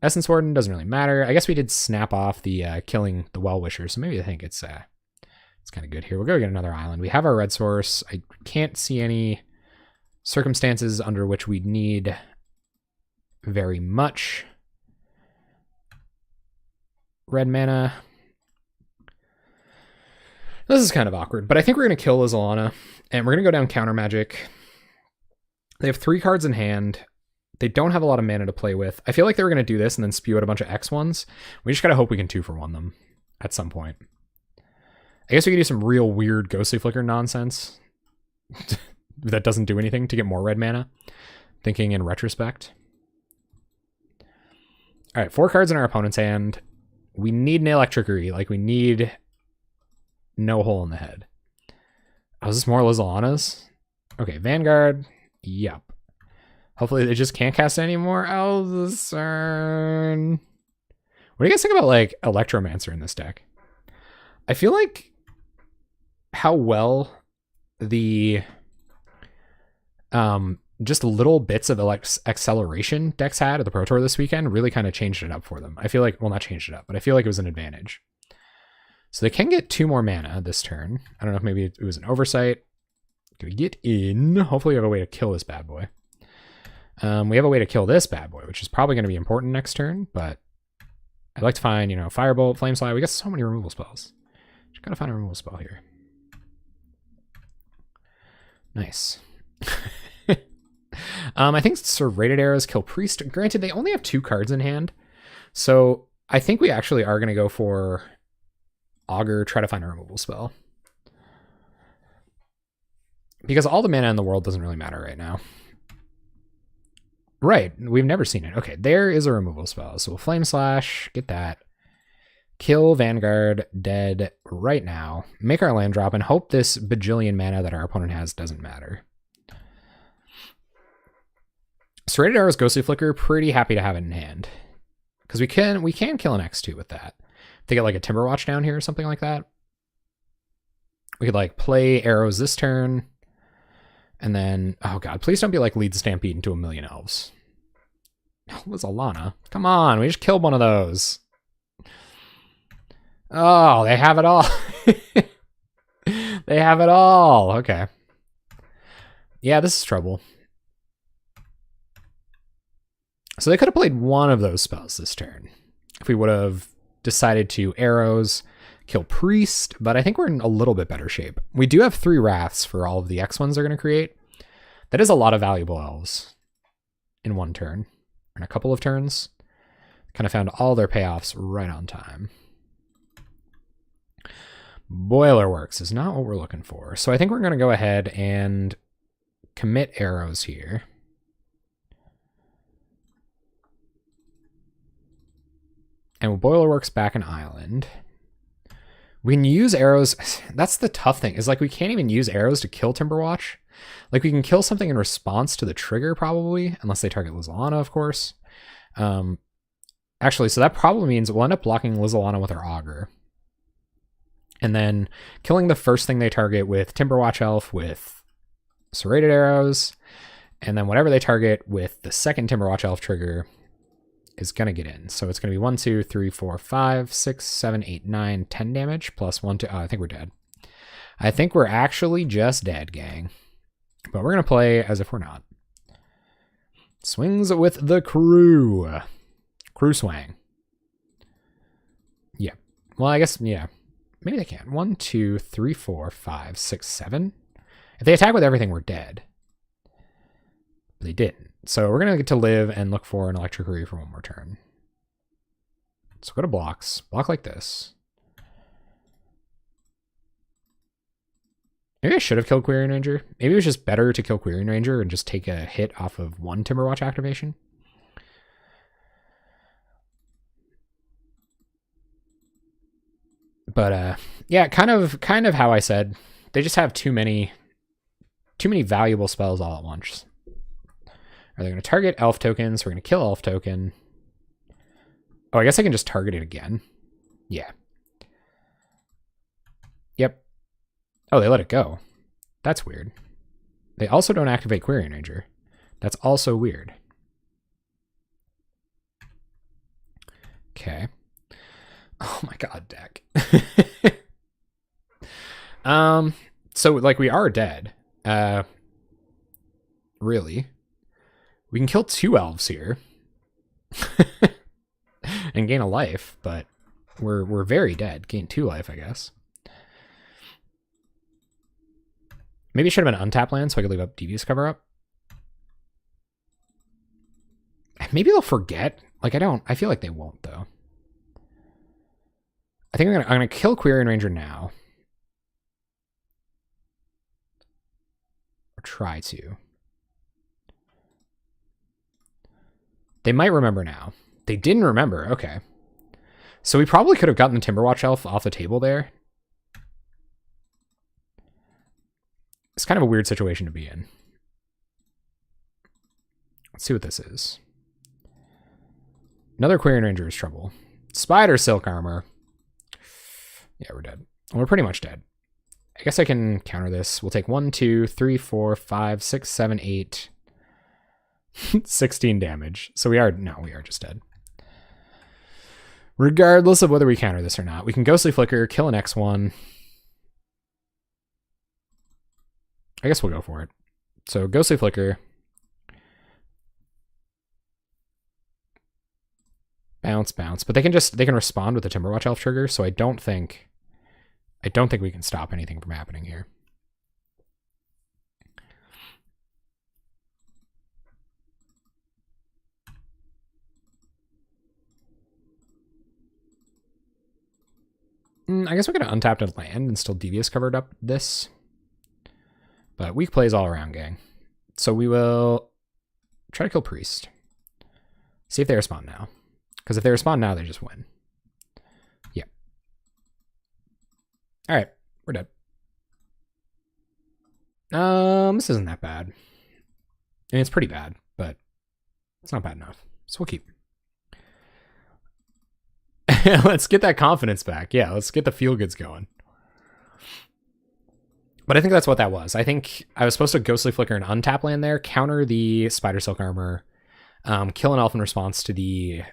Essence Warden doesn't really matter. I guess we did snap off the killing the Well-Wisher, so maybe I think it's kind of good here. We'll go get another island. We have our red source. I can't see any circumstances under which we'd need very much red mana. This is kind of awkward, but I think we're going to kill Lizalana, and we're going to go down counter magic. They have 3 cards in hand. They don't have a lot of mana to play with. I feel like they were going to do this and then spew out a bunch of X ones. We just got to hope we can 2-for-1 them at some point. I guess we could do some real weird Ghostly Flicker nonsense that doesn't do anything to get more red mana, thinking in retrospect. All right, 4 cards in our opponent's hand. We need an electricity. Like, we need no hole in the head. Oh, is this more Lizalana's? Okay, Vanguard. Yep. Hopefully they just can't cast anymore. Elzicern. What do you guys think about, like, Electromancer in this deck? I feel like how well the just little bits of acceleration decks had at the Pro Tour this weekend really kind of changed it up for them. I feel like, well, not changed it up, but I feel like it was an advantage. So they can get 2 more mana this turn. I don't know if maybe it was an oversight. Gonna get in. Hopefully we have a way to kill this bad boy. We have a way to kill this bad boy, which is probably going to be important next turn, but I'd like to find, you know, Firebolt, Flame Slide. We got so many removal spells. Just gotta find a removal spell here. Nice. I think Serrated Arrows kill Priest. Granted, they only have 2 cards in hand, so I think we actually are going to go for Augur, try to find a removal spell. Because all the mana in the world doesn't really matter right now. Right, we've never seen it. Okay, there is a removal spell. So we'll Flame Slash, get that. Kill Vanguard, dead right now. Make our land drop and hope this bajillion mana that our opponent has doesn't matter. Serrated Arrows, Ghostly Flicker, pretty happy to have it in hand. Because we can kill an X2 with that. If they get like a Timberwatch down here or something like that. We could like play arrows this turn. And then, oh god, please don't be like Lead Stampede into a million elves. What was Alana? Come on, we just killed one of those. Oh, they have it all. They have it all. Okay. Yeah, this is trouble. So they could have played one of those spells this turn. If we would have decided to arrows, kill Priest, but I think we're in a little bit better shape. We do have 3 Wraths for all of the X ones they're going to create. That is a lot of valuable elves in one turn, in a couple of turns. Kind of found all their payoffs right on time. Boiler Works is not what we're looking for. So I think we're going to go ahead and commit arrows here. And we'll Boiler Works back an island. We can use arrows. That's the tough thing, is like we can't even use arrows to kill Timberwatch. Like we can kill something in response to the trigger probably, unless they target Lizalana, of course. Actually, so that probably means we'll end up blocking Lizalana with our Augur. And then killing the first thing they target with Timberwatch Elf with Serrated Arrows. And then whatever they target with the second Timberwatch Elf trigger is going to get in. So it's going to be 1, 2, 3, 4, 5, 6, 7, 8, 9, 10 damage plus 1, 2. Oh, I think we're dead. I think we're actually just dead, gang. But we're going to play as if we're not. Swings with the crew. Crew swang. Yeah. Well, I guess, yeah. Maybe they can. 1, 2, 3, 4, 5, 6, 7. If they attack with everything, we're dead. But they didn't. So we're going to get to live and look for an Electric Reeve for one more turn. So go to blocks. Block like this. Maybe I should have killed Quirion Ranger. Maybe it was just better to kill Quirion Ranger and just take a hit off of one Timberwatch activation. But yeah, kind of how I said. They just have too many valuable spells all at once. Are they going to target elf tokens? We're going to kill elf token. Oh, I guess I can just target it again. Yeah. Yep. Oh, they let it go. That's weird. They also don't activate Quirion Ranger. That's also weird. Okay. Oh my god, deck. So like we are dead. Really. We can kill 2 elves here. And gain a life, but we're very dead. Gain 2 life, I guess. Maybe it should have been untap land so I could leave up Devious cover up. Maybe they'll forget. Like I feel like they won't though. I think I'm gonna kill Quirion Ranger now. Or try to. They might remember now. They didn't remember. Okay. So we probably could have gotten the Timberwatch Elf off the table there. It's kind of a weird situation to be in. Let's see what this is. Another Quirion Ranger is trouble. Spider Silk Armor. Yeah, we're dead. We're pretty much dead. I guess I can counter this. We'll take 1, 2, 3, 4, 5, 6, 7, 8. 16 damage. So we are just dead. Regardless of whether we counter this or not, we can Ghostly Flicker, kill an X1. I guess we'll go for it. So Ghostly Flicker. Bounce, bounce. But they can respond with the Timberwatch Elf trigger, so I don't think we can stop anything from happening here. I guess we could have untapped a land and still Devious covered up this. But weak plays all around, gang. So we will try to kill Priest. See if they respond now. Because if they respond now, they just win. Yep. Alright, we're dead. This isn't that bad. I mean, it's pretty bad, but it's not bad enough. So we'll keep. Let's get that confidence back. Yeah, let's get the feel-goods going. But I think that's what that was. I think I was supposed to Ghostly Flicker and untap land there, counter the Spider Silk Armor, kill an elf in response to the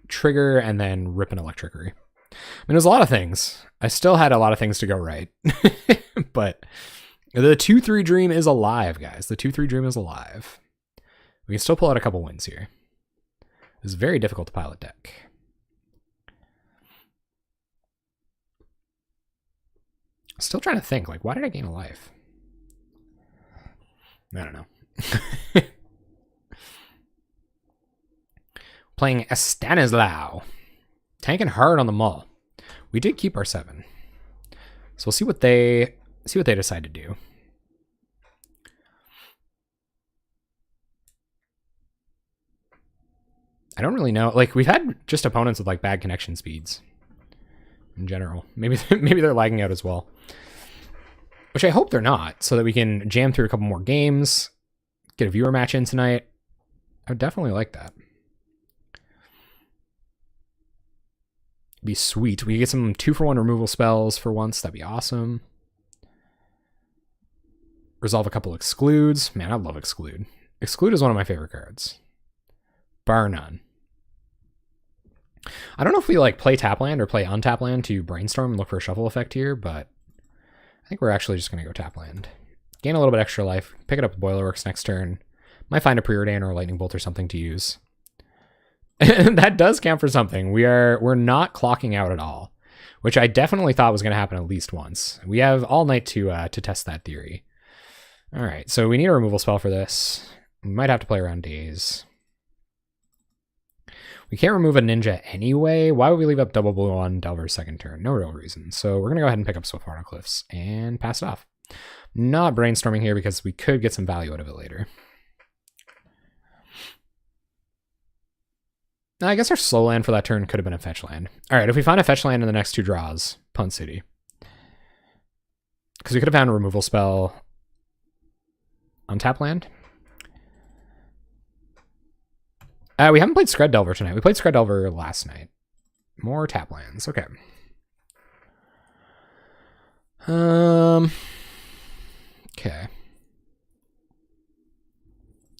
trigger, and then rip an Electrickery. I mean, it was a lot of things. I still had a lot of things to go right. But the 2-3 dream is alive, guys. The 2-3 dream is alive. We can still pull out a couple wins here. It's very difficult to pilot deck. Still trying to think, like, why did I gain a life? I don't know. Playing Stanislaw. Tanking hard on the Mull. We did keep our 7. So we'll see what they decide to do. I don't really know. Like, we've had just opponents with like bad connection speeds in general. Maybe they're lagging out as well. Which I hope they're not, so that we can jam through a couple more games, get a viewer match in tonight. I would definitely like that. It'd be sweet. We could get some 2-for-1 removal spells for once. That'd be awesome. Resolve a couple excludes. Man, I love exclude. Exclude is one of my favorite cards. Bar none. I don't know if we like play tap land or play untap land to brainstorm and look for a shuffle effect here, but I think we're actually just going to go tap land. Gain a little bit extra life. Pick it up with Boilerworks next turn. Might find a Preordain or a Lightning Bolt or something to use. And that does count for something. We're not clocking out at all, which I definitely thought was going to happen at least once. We have all night to test that theory. All right, so we need a removal spell for this. We might have to play around days. We can't remove a ninja anyway. Why would we leave up double blue on Delver's second turn? No real reason. So we're going to go ahead and pick up Swiftwater Cliffs and pass it off. Not brainstorming here because we could get some value out of it later. I guess our slow land for that turn could have been a fetch land. All right, if we find a fetch land in the next 2 draws, Punt City. Because we could have found a removal spell on tap land. We haven't played Scred Delver tonight. We played Scred Delver last night. More tap lands. Okay. Okay.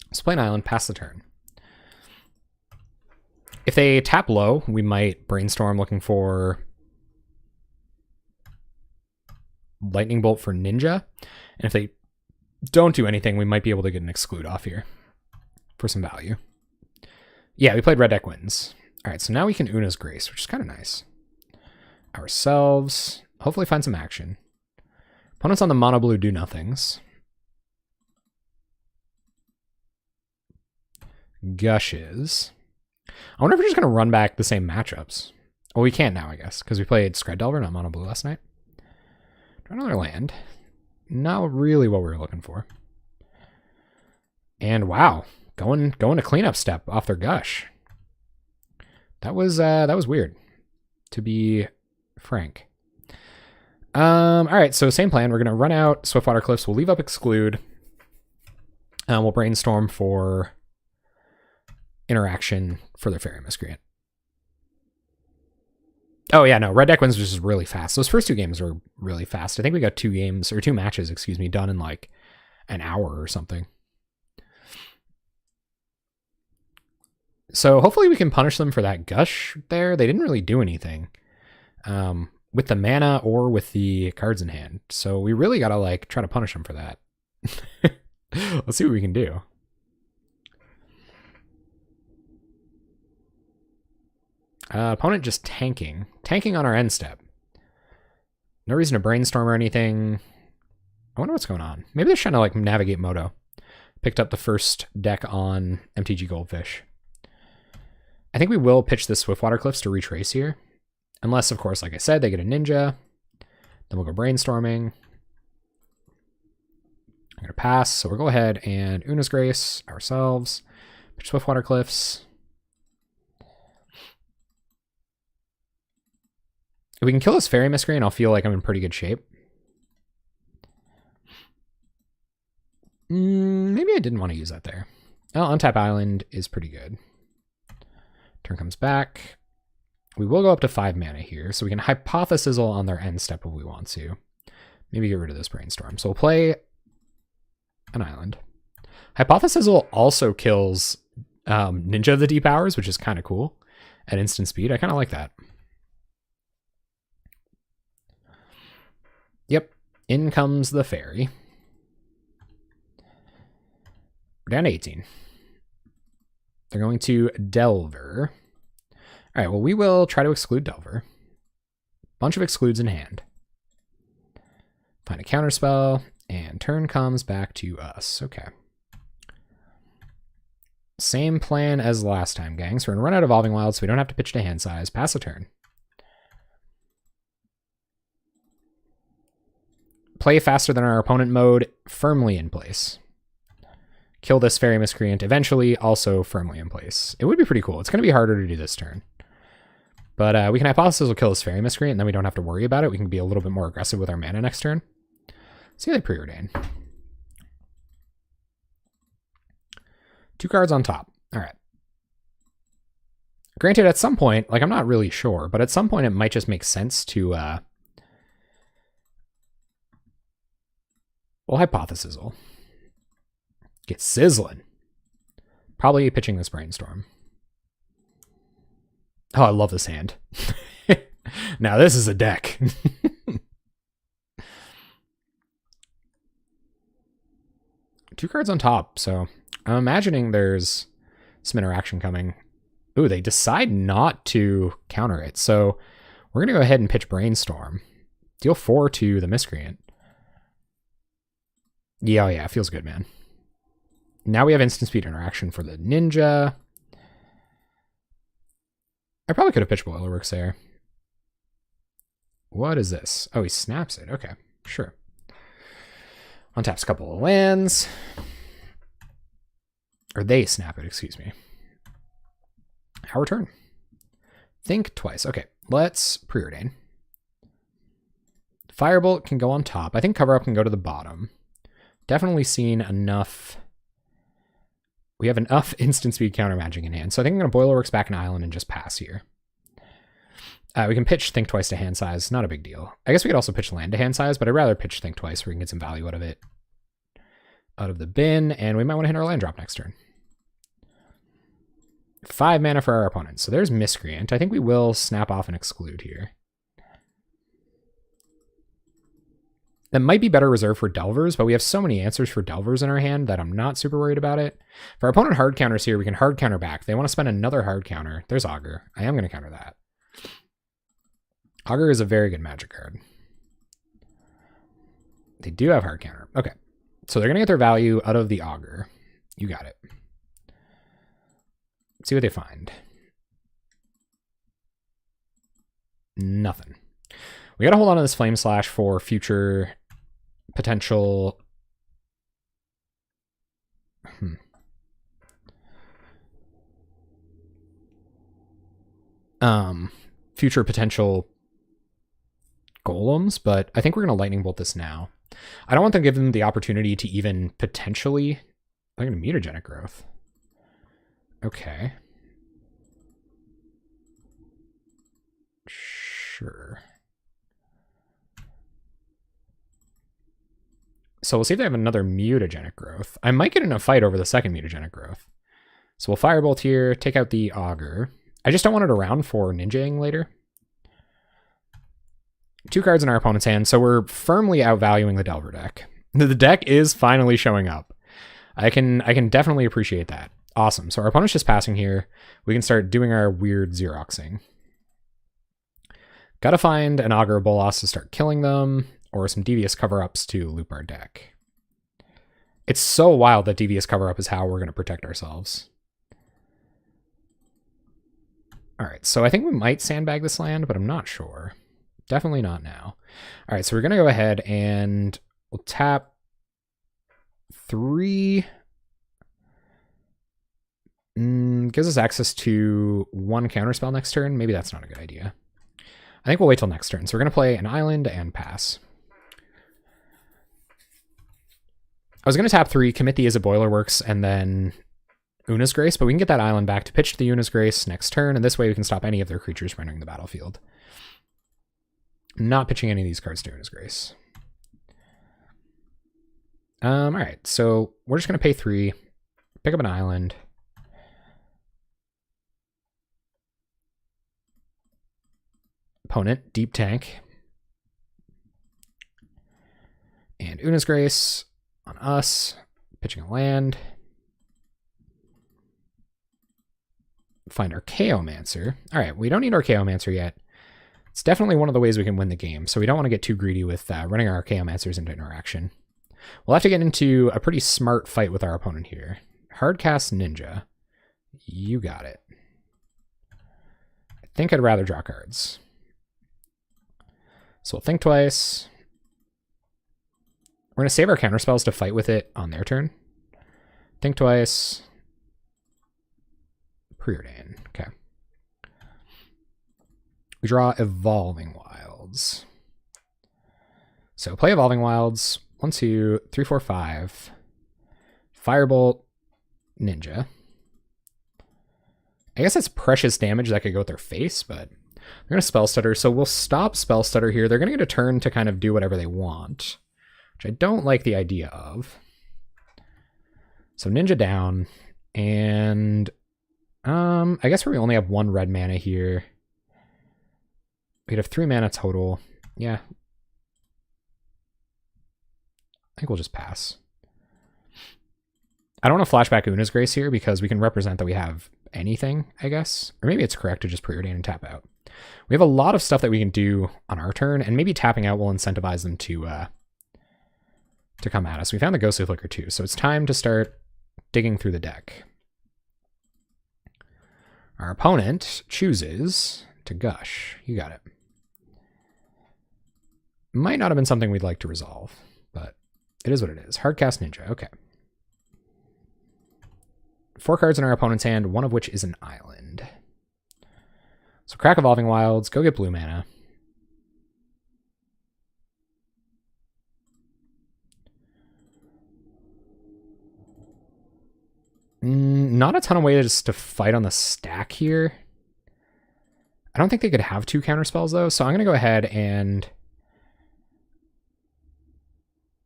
Let's play an island, pass the turn. If they tap low, we might brainstorm looking for Lightning Bolt for Ninja. And if they don't do anything, we might be able to get an exclude off here for some value. Yeah, we played Red Deck wins. All right, so now we can Una's Grace, which is kind of nice. Ourselves. Hopefully find some action. Opponents on the mono blue do nothings. Gushes. I wonder if we're just going to run back the same matchups. Well, we can't now, I guess, because we played Scred Delver, not mono blue last night. Try another land. Not really what we were looking for. And wow. Going to cleanup step off their gush. That was weird, to be frank. All right, so same plan. We're gonna run out Swiftwater Cliffs. We'll leave up exclude. We'll brainstorm for interaction for their Fairy Miscreant. Oh yeah, no, Red Deck wins was just really fast. Those first 2 games were really fast. I think we got 2 matches, excuse me, done in like an hour or something. So hopefully we can punish them for that gush there. They didn't really do anything with the mana or with the cards in hand. So we really got to like try to punish them for that. Let's see what we can do. Opponent just tanking. Tanking on our end step. No reason to brainstorm or anything. I wonder what's going on. Maybe they're trying to like navigate Moto. Picked up the first deck on MTG Goldfish. I think we will pitch the Swiftwater Cliffs to retrace here. Unless, of course, like I said, they get a ninja. Then we'll go brainstorming. I'm going to pass, so we'll go ahead and Una's Grace ourselves. Pitch Swiftwater Cliffs. If we can kill this Fairy Miscreant, I'll feel like I'm in pretty good shape. Maybe I didn't want to use that there. Oh, Untap Island is pretty good. Turn comes back. We will go up to 5 mana here, so we can Hypothesis on their end step if we want to. Maybe get rid of this Brainstorm. So we'll play an island. Hypothesis also kills Ninja of the Deep Hours, which is kind of cool at instant speed. I kind of like that. Yep, in comes the Fairy. We're down to 18. They're going to Delver. All right, well, we will try to exclude Delver. Bunch of excludes in hand. Find a counterspell, and turn comes back to us. Okay. Same plan as last time, gang. So we're going to run out of Evolving Wilds, so we don't have to pitch to hand size. Pass a turn. Play faster than our opponent mode, firmly in place. Kill this Fairy Miscreant, eventually also firmly in place. It would be pretty cool. It's going to be harder to do this turn. But we can Hypothesis will kill this Fairy Miscreant, and then we don't have to worry about it. We can be a little bit more aggressive with our mana next turn. See how they preordain. 2 cards on top. All right. Granted, at some point, like I'm not really sure, but at some point it might just make sense to... well, Hypothesis will get sizzling. Probably pitching this Brainstorm. Oh, I love this hand. Now this is a deck. 2 cards on top, so I'm imagining there's some interaction coming. Ooh, they decide not to counter it, so we're going to go ahead and pitch Brainstorm. Deal 4 to the Miscreant. Yeah, it feels good, man. Now we have instant speed interaction for the Ninja. I probably could have pitched Boilerworks there. What is this? Oh, he snaps it. Okay, sure. Untaps a couple of lands. Or they snap it, excuse me. Our turn. Think twice. Okay, let's preordain. Firebolt can go on top. I think Cover Up can go to the bottom. Definitely seen enough. We have enough instant speed counter magic in hand. So I think I'm going to Boilerworks back an island and just pass here. We can pitch Think Twice to hand size. Not a big deal. I guess we could also pitch land to hand size, but I'd rather pitch Think Twice where we can get some value out of it. Out of the bin. And we might want to hit our land drop next turn. 5 mana for our opponent. So there's Miscreant. I think we will snap off and exclude here. That might be better reserved for Delvers, but we have so many answers for Delvers in our hand that I'm not super worried about it. If our opponent hard counters here, we can hard counter back. If they want to spend another hard counter. There's Augur. I am going to counter that. Augur is a very good magic card. They do have hard counter. Okay. So they're going to get their value out of the Augur. You got it. Let's see what they find. Nothing. We got to hold on to this Flame Slash for future potential. Future potential golems, but I think we're going to Lightning Bolt this now. I don't want to give them the opportunity to even potentially... I'm going to Mutagenic Growth. Okay. Sure. So we'll see if they have another Mutagenic Growth. I might get in a fight over the second Mutagenic Growth. So we'll Firebolt here, take out the Augur. I just don't want it around for ninjaing later. 2 cards in our opponent's hand, so we're firmly outvaluing the Delver deck. The deck is finally showing up. I can definitely appreciate that. Awesome. So our opponent's just passing here. We can start doing our weird Xeroxing. Gotta find an Augur or Bolas to start killing them, or some Devious cover-ups to loop our deck. It's so wild that Devious cover-up is how we're going to protect ourselves. Alright, so I think we might sandbag this land, but I'm not sure. Definitely not now. Alright, so we're going to go ahead and we'll tap 3. Gives us access to 1 counterspell next turn. Maybe that's not a good idea. I think we'll wait till next turn. So we're going to play an island and pass. I was going to tap 3, commit the Is It Boiler Works, and then Una's Grace, but we can get that island back to pitch to the Una's Grace next turn, and this way we can stop any of their creatures from entering the battlefield. I'm not pitching any of these cards to Una's Grace. Alright, so we're just going to pay 3, pick up an island. Opponent, deep tank. And Una's Grace on us, pitching a land. Find Archaeomancer. Alright, we don't need Archaeomancer yet. It's definitely one of the ways we can win the game, so we don't want to get too greedy with running our Archaeomancers into interaction. We'll have to get into a pretty smart fight with our opponent here. Hardcast Ninja. You got it. I think I'd rather draw cards. So we'll think twice. We're going to save our counterspells to fight with it on their turn. Think twice. Preordain. Okay. We draw Evolving Wilds. So play Evolving Wilds. 1, 2, 3, 4, 5. Firebolt Ninja. I guess that's precious damage that could go with their face, but they're going to Spell Stutter, so we'll stop Spell Stutter here. They're going to get a turn to kind of do whatever they want, which I don't like the idea of. So Ninja down, and I guess we only have 1 red mana here. We'd have 3 mana total. Yeah. I think we'll just pass. I don't want to flashback Una's Grace here because we can represent that we have anything, I guess. Or maybe it's correct to just preordain and tap out. We have a lot of stuff that we can do on our turn, and maybe tapping out will incentivize them to come at us. We found the Ghostly Flicker too, so it's time to start digging through the deck. Our opponent chooses to Gush. You got it. Might not have been something we'd like to resolve, but it is what it is. Hardcast Ninja. Okay. 4 cards in our opponent's hand, 1 of which is an island. So crack Evolving Wilds, go get blue mana. Not a ton of ways to fight on the stack here. I don't think they could have 2 counterspells though, so I'm going to go ahead and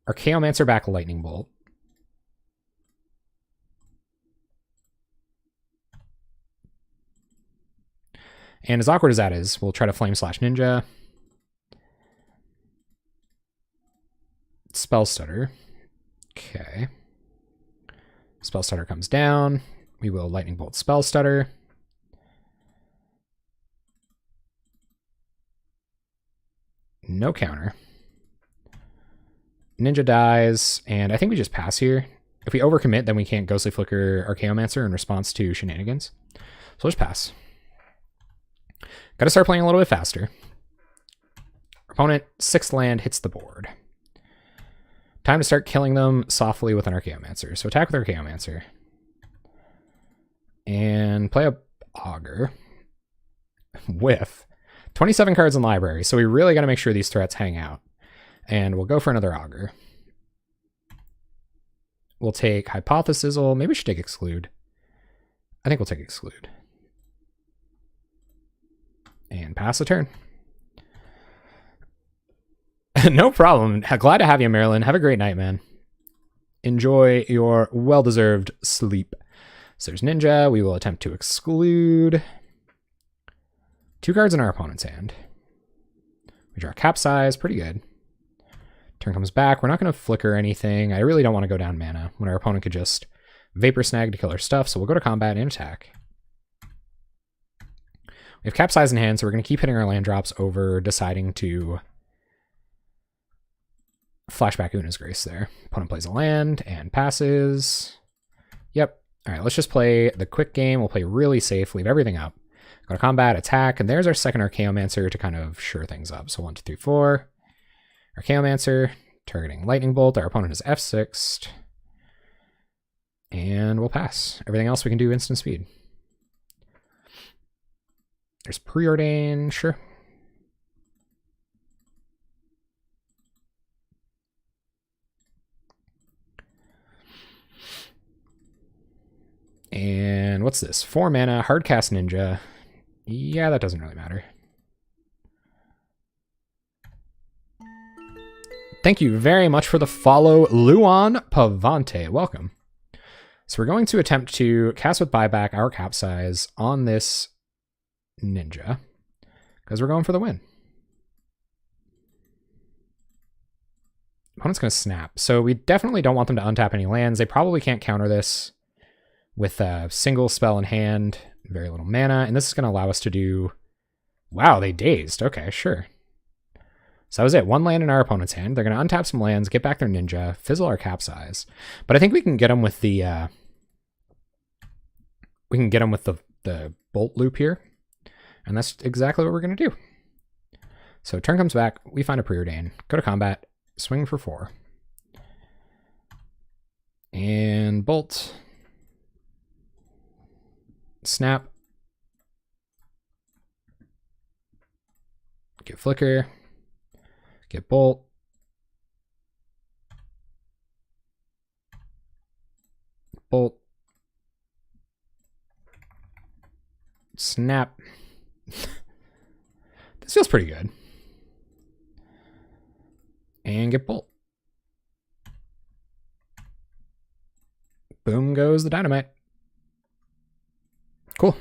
Archaeomancer back Lightning Bolt. And as awkward as that is, we'll try to Flame Slash Ninja. Spell Stutter. Okay. Spell Stutter comes down. We will Lightning Bolt Spell Stutter. No counter. Ninja dies, and I think we just pass here. If we overcommit, then we can't Ghostly Flicker Archaeomancer in response to shenanigans. So let's pass. Got to start playing a little bit faster. Opponent, 6th land, hits the board. Time to start killing them softly with an Archaeomancer. So attack with Archaeomancer. And play a Augur with 27 cards in library. So we really got to make sure these threats hang out. And we'll go for another Augur. We'll take Hypothesizzle. Maybe we should take Exclude. I think we'll take Exclude. And pass the turn. No problem. Glad to have you, Marilyn. Have a great night, man. Enjoy your well-deserved sleep. So there's Ninja. We will attempt to exclude 2 cards in our opponent's hand. We draw Capsize, pretty good. Turn comes back. We're not going to flicker anything. I really don't want to go down mana when our opponent could just Vapor Snag to kill our stuff, so we'll go to combat and attack. We have Capsize in hand, so we're going to keep hitting our land drops over deciding to flashback Una's Grace there. Opponent plays a land and passes. Yep. All right, let's just play the quick game. We'll play really safe, leave everything up. Go to combat, attack, and there's our second Archaeomancer to kind of sure things up. So 1, 2, 3, 4. Archaeomancer, targeting Lightning Bolt. Our opponent is F6'd. And we'll pass. Everything else we can do instant speed. There's Preordain, sure. And what's this? 4 mana, Hardcast Ninja. Yeah, that doesn't really matter. Thank you very much for the follow, Luan Pavante. Welcome. So we're going to attempt to cast with buyback our Capsize on this Ninja because we're going for the win. Opponent's going to snap. So we definitely don't want them to untap any lands. They probably can't counter this with a single spell in hand, very little mana. And this is going to allow us to do... Wow, they dazed. Okay, sure. So that was it. 1 land in our opponent's hand. They're going to untap some lands, get back their Ninja, fizzle our Capsize. But I think we can get them with the... the Bolt loop here. And that's exactly what we're going to do. So turn comes back. We find a Preordain. Go to combat. Swing for 4. And Bolt. Snap. Get Flicker. Get Bolt. Bolt. Snap. This feels pretty good. And get Bolt. Boom goes the dynamite. Cool.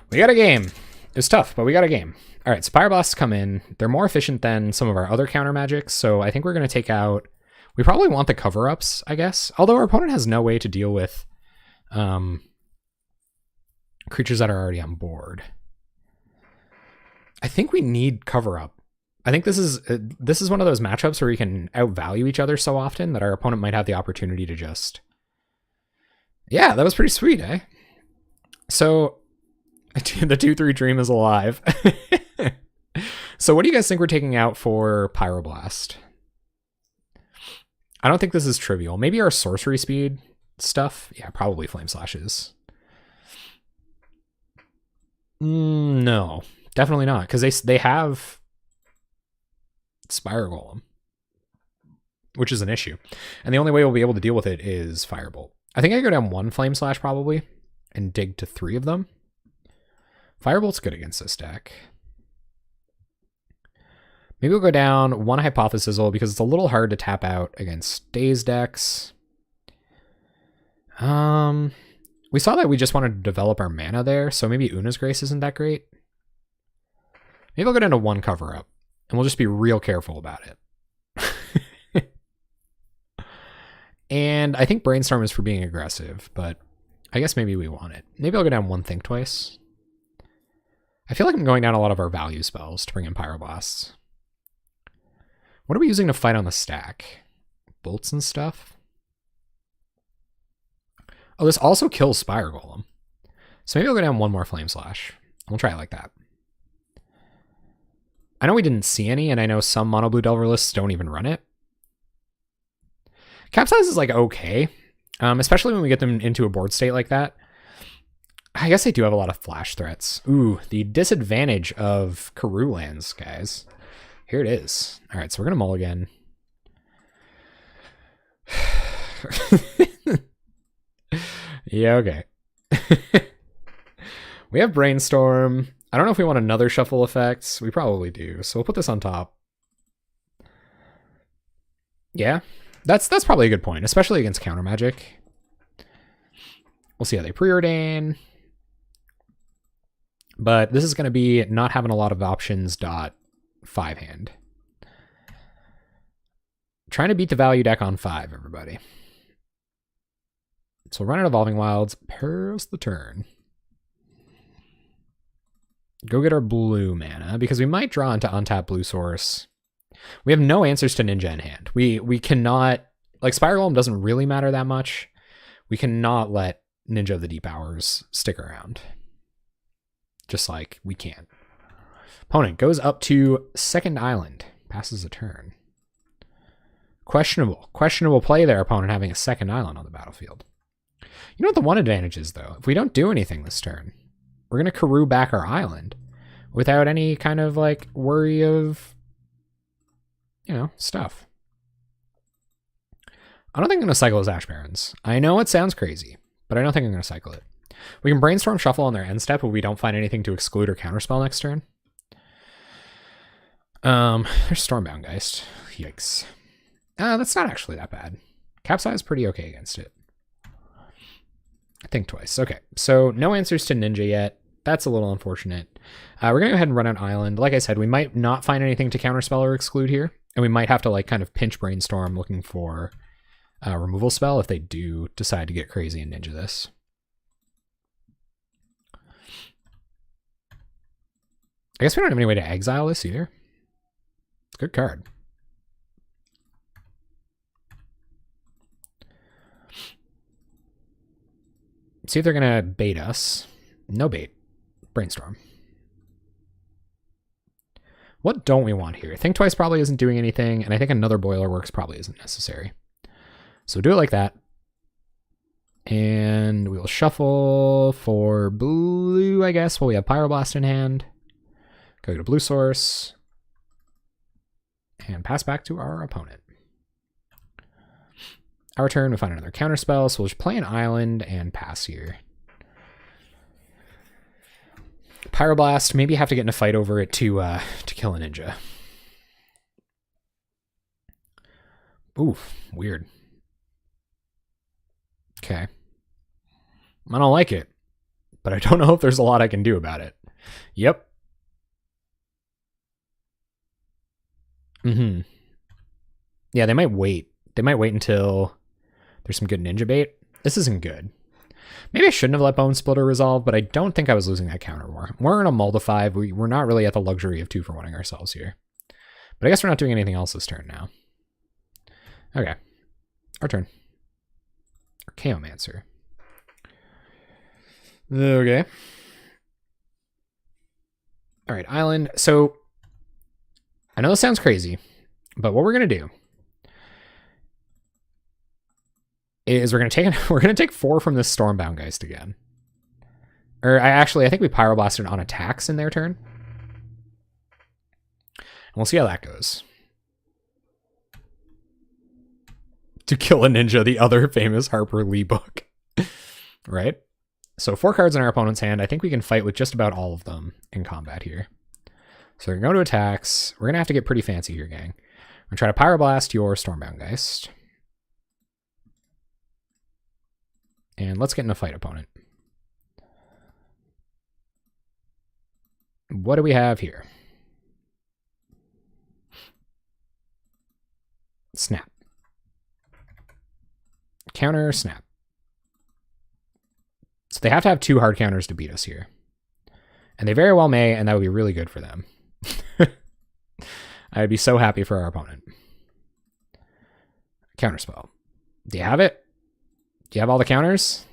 We got a game. It was tough, but we got a game. All right, so Pyroblast's come in. They're more efficient than some of our other counter magics, so I think we're going to take out... We probably want the cover-ups, I guess. Although our opponent has no way to deal with creatures that are already on board. I think we need cover-up. I think this is one of those matchups where we can outvalue each other so often that our opponent might have the opportunity to just... Yeah, that was pretty sweet, eh? So, the 2/3 dream is alive. So what do you guys think we're taking out for Pyroblast? I don't think this is trivial. Maybe our sorcery speed stuff? Yeah, probably Flame Slashes. No, definitely not, because they have Spire Golem, which is an issue. And the only way we'll be able to deal with it is Firebolt. I think I go down 1 Flame Slash probably and dig to 3 of them. Firebolt's good against this deck. Maybe we'll go down 1 Hypothesizzle because it's a little hard to tap out against Daze decks. We saw that we just wanted to develop our mana there, so maybe Una's Grace isn't that great. Maybe I'll go down to 1 cover-up, and we'll just be real careful about it. And I think Brainstorm is for being aggressive, but I guess maybe we want it. Maybe I'll go down 1 Think Twice. I feel like I'm going down a lot of our value spells to bring in Pyroblasts. What are we using to fight on the stack? Bolts and stuff? Oh, this also kills Spire Golem. So maybe I'll go down 1 more Flame Slash. We'll try it like that. I know we didn't see any, and I know some mono blue Delver lists don't even run it. Capsize is like okay, especially when we get them into a board state like that. I guess they do have a lot of flash threats. Ooh, the disadvantage of Karoo lands, guys. Here it is. All right, so we're going to mulligan. Yeah, okay. We have Brainstorm. I don't know if we want another shuffle effect. We probably do. So we'll put this on top. Yeah, that's probably a good point, especially against counter magic. We'll see how they preordain. But this is going to be not having a lot of options. 5 hand. Trying to beat the value deck on 5, everybody. So we'll run out Evolving Wilds. Pass the turn. Go get our blue mana, because we might draw into untap blue source. We have no answers to Ninja in hand. We cannot, like, Spiral Golem doesn't really matter that much. We cannot let Ninja of the Deep Hours stick around. Just like we can't. Opponent goes up to second island. Passes a turn. Questionable play there, opponent having a second island on the battlefield. You know what the one advantage is, though? If we don't do anything this turn, we're going to Karoo back our island without any kind of, like, worry of, you know, stuff. I don't think I'm going to cycle his Ash Barrens. I know it sounds crazy, but I don't think I'm going to cycle it. We can Brainstorm Shuffle on their end step if we don't find anything to exclude or counterspell next turn. There's Stormbound Geist. Yikes. That's not actually that bad. Capsize is pretty okay against it. Think twice. Okay, so no answers to Ninja yet. That's a little unfortunate. We're going to go ahead and run out Island. Like I said, we might not find anything to counterspell or exclude here, and we might have to, like, kind of pinch Brainstorm looking for a removal spell if they do decide to get crazy and Ninja this. I guess we don't have any way to exile this either. It's a good card. See if they're going to bait us. No bait. Brainstorm. What don't we want here? Think Twice probably isn't doing anything, and I think another Boiler Works probably isn't necessary. So do it like that. And we will shuffle for blue, I guess, while we have Pyroblast in hand. Go to blue source. And pass back to our opponent. Our turn, we find another counterspell, so we'll just play an island and pass here. Pyroblast, maybe have to get in a fight over it to kill a Ninja. Oof, weird. Okay. I don't like it, but I don't know if there's a lot I can do about it. Yep. Yeah, they might wait. They might wait until there's some good Ninja bait. This isn't good. Maybe I shouldn't have let Bone Splitter resolve, but I don't think I was losing that counter war. We're in a mull to 5. We're not really at the luxury of 2-for-1ing ourselves here. But I guess we're not doing anything else this turn now. Okay. Our turn. Our Chaomancer. Okay. All right, Island. So I know this sounds crazy, but what we're going to do is we're going to take 4 from this Stormbound Geist again. Or I think we Pyroblasted on attacks in their turn. And we'll see how that goes. To kill a Ninja, the other famous PauperLeague book. Right? So 4 cards in our opponent's hand. I think we can fight with just about all of them in combat here. So we're going to go to attacks. We're going to have to get pretty fancy here, gang. We're going to try to Pyroblast your Stormbound Geist. And let's get in a fight, opponent. What do we have here? Snap. Counter, snap. So they have to have 2 hard counters to beat us here. And they very well may, and that would be really good for them. I'd be so happy for our opponent. Counterspell. Do you have it? Do you have all the counters?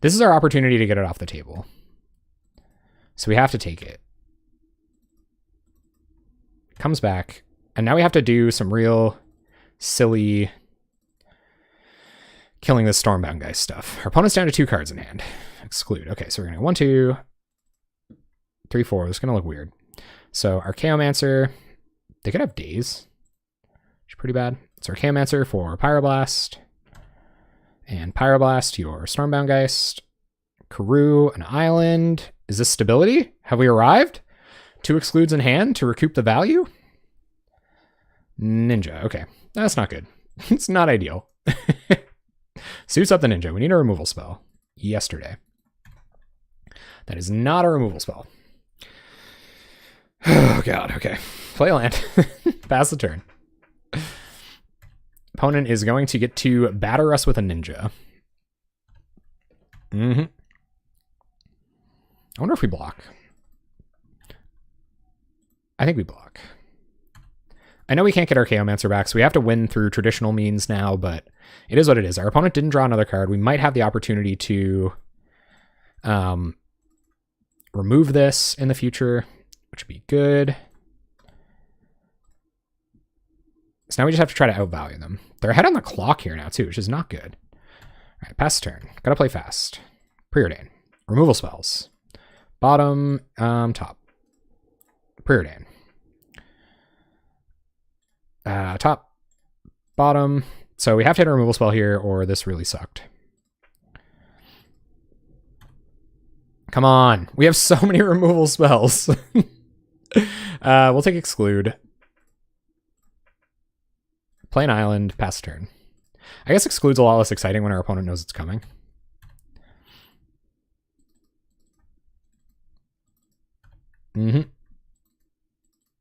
This is our opportunity to get it off the table. So we have to take it. Comes back. And now we have to do some real silly killing this Stormbound Geist stuff. Our opponent's down to 2 cards in hand. Exclude. Okay, so we're going to 1, 2, 3, 4. This is going to look weird. So our Chaomancer, they could have Daze. Which is pretty bad. It's our Chaomancer for Pyroblast. And Pyroblast your Stormbound Geist. Karoo, an island. Is this stability? Have we arrived? 2 excludes in hand to recoup the value? Ninja. Okay. That's not good. It's not ideal. Suits up the ninja. We need a removal spell. Yesterday. That is not a removal spell. Oh, God. Okay. Play a land. Pass the turn. Opponent is going to get to batter us with a ninja. I wonder if we block. I think we block. I know we can't get our Chaomancer back, so we have to win through traditional means now, but it is what it is. Our opponent didn't draw another card. We might have the opportunity to remove this in the future, which would be good. So now we just have to try to outvalue them. They're ahead on the clock here now, too, which is not good. All right, pass the turn. Gotta play fast. Preordain. Removal spells. Bottom, top. Preordain. Top, bottom. So we have to hit a removal spell here, or this really sucked. Come on. We have so many removal spells. We'll take exclude. Play an island, pass turn. I guess exclude's a lot less exciting when our opponent knows it's coming.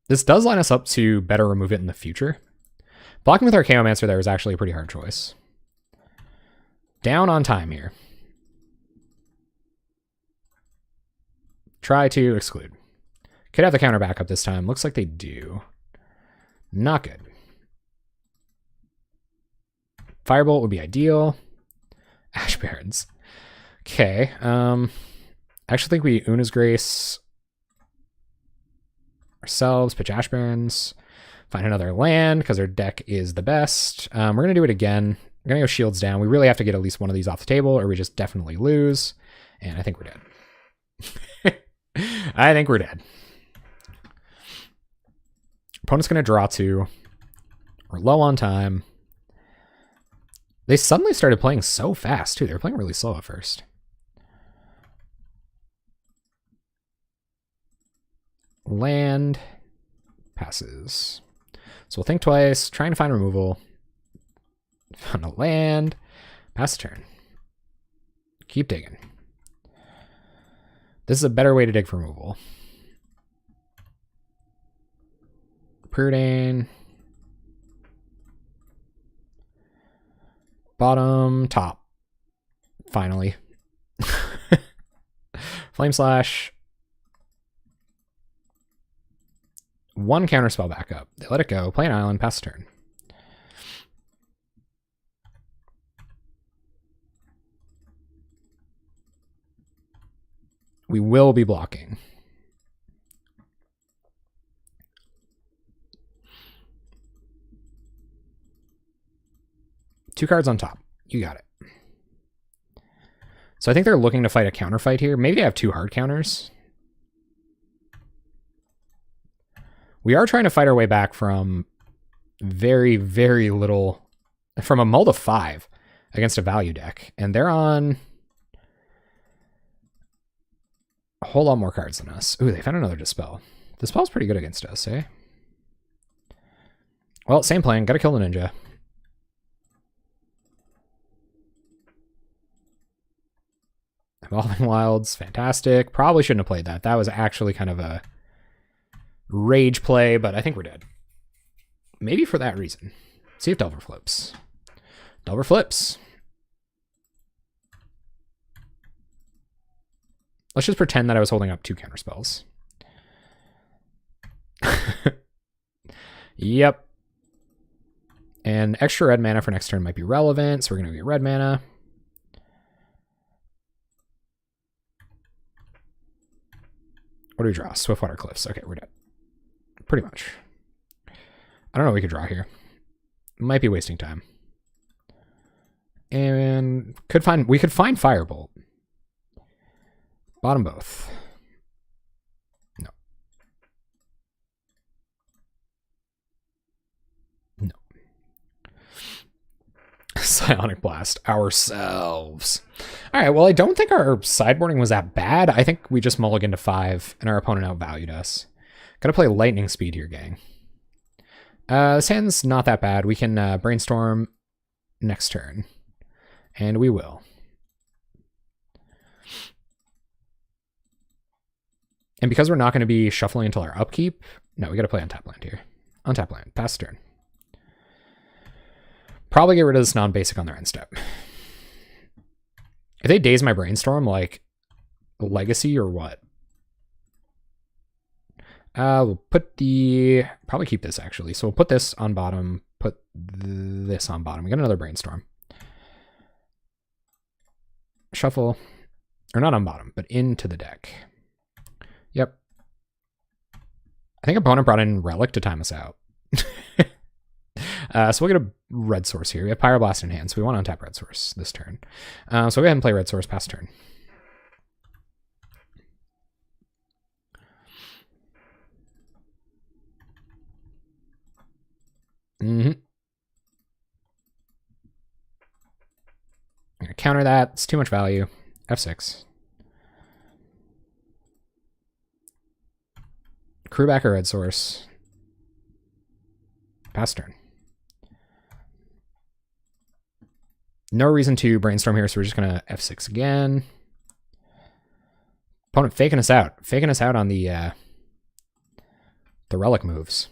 This does line us up to better remove it in the future. Blocking with our Chaomancer there is actually a pretty hard choice. Down on time here. Try to exclude. Could have the counter backup this time. Looks like they do. Not good. Firebolt would be ideal. Ash Barrens. Okay. I actually think we Una's Grace ourselves, pitch Ash Barrens, find another land because our deck is the best. We're going to do it again. We're going to go shields down. We really have to get at least one of these off the table or we just definitely lose. And I think we're dead. I think we're dead. Opponent's going to draw 2. We're low on time. They suddenly started playing so fast, too. They were playing really slow at first. Land. Passes. So we'll think twice. Trying to find removal. Found a land. Pass the turn. Keep digging. This is a better way to dig for removal. Preordain. Bottom, top. Finally. Flame Slash. 1 counterspell backup. They let it go. Play an island, pass the turn. We will be blocking. Two cards on top. You got it. So I think they're looking to fight a counter fight here. Maybe they have 2 hard counters. We are trying to fight our way back from very, very little, from a mull to 5 against a value deck. And they're on a whole lot more cards than us. Ooh, they found another Dispel. Dispel's pretty good against us, eh? Well, same plan. Gotta kill the ninja. Evolving Wilds, fantastic. Probably shouldn't have played that. That was actually kind of a rage play, but I think we're dead. Maybe for that reason. See if Delver flips. Delver flips. Let's just pretend that I was holding up 2 counterspells. Yep. And extra red mana for next turn might be relevant, so we're going to get red mana. What do we draw? Swiftwater Cliffs. Okay, we're dead. Pretty much. I don't know what we could draw here. Might be wasting time. And we could find Firebolt. Bottom both. No. No. Psionic Blast ourselves. All right, well, I don't think our sideboarding was that bad. I think we just mulliganed to 5 and our opponent outvalued us. Gotta play lightning speed here, gang. This hand's not that bad. We can brainstorm next turn. And we will. And because we're not going to be shuffling until our upkeep, no, we got to play untap land here. Untap land, pass turn. Probably get rid of this non-basic on their end step. If they daze my brainstorm, like legacy or what? We'll put probably keep this actually. So we'll put this on bottom, put this on bottom. We got another brainstorm. Shuffle, or not on bottom, but into the deck. Yep. I think opponent brought in Relic to time us out. So we'll get a red source here. We have Pyroblast in hand, so we want to untap red source this turn. So we'll go ahead and play red source past turn. I'm going to counter that. It's too much value. F6. Crew back a red source. Pass turn. No reason to brainstorm here, so we're just going to F6 again. Opponent faking us out. Faking us out on the relic moves.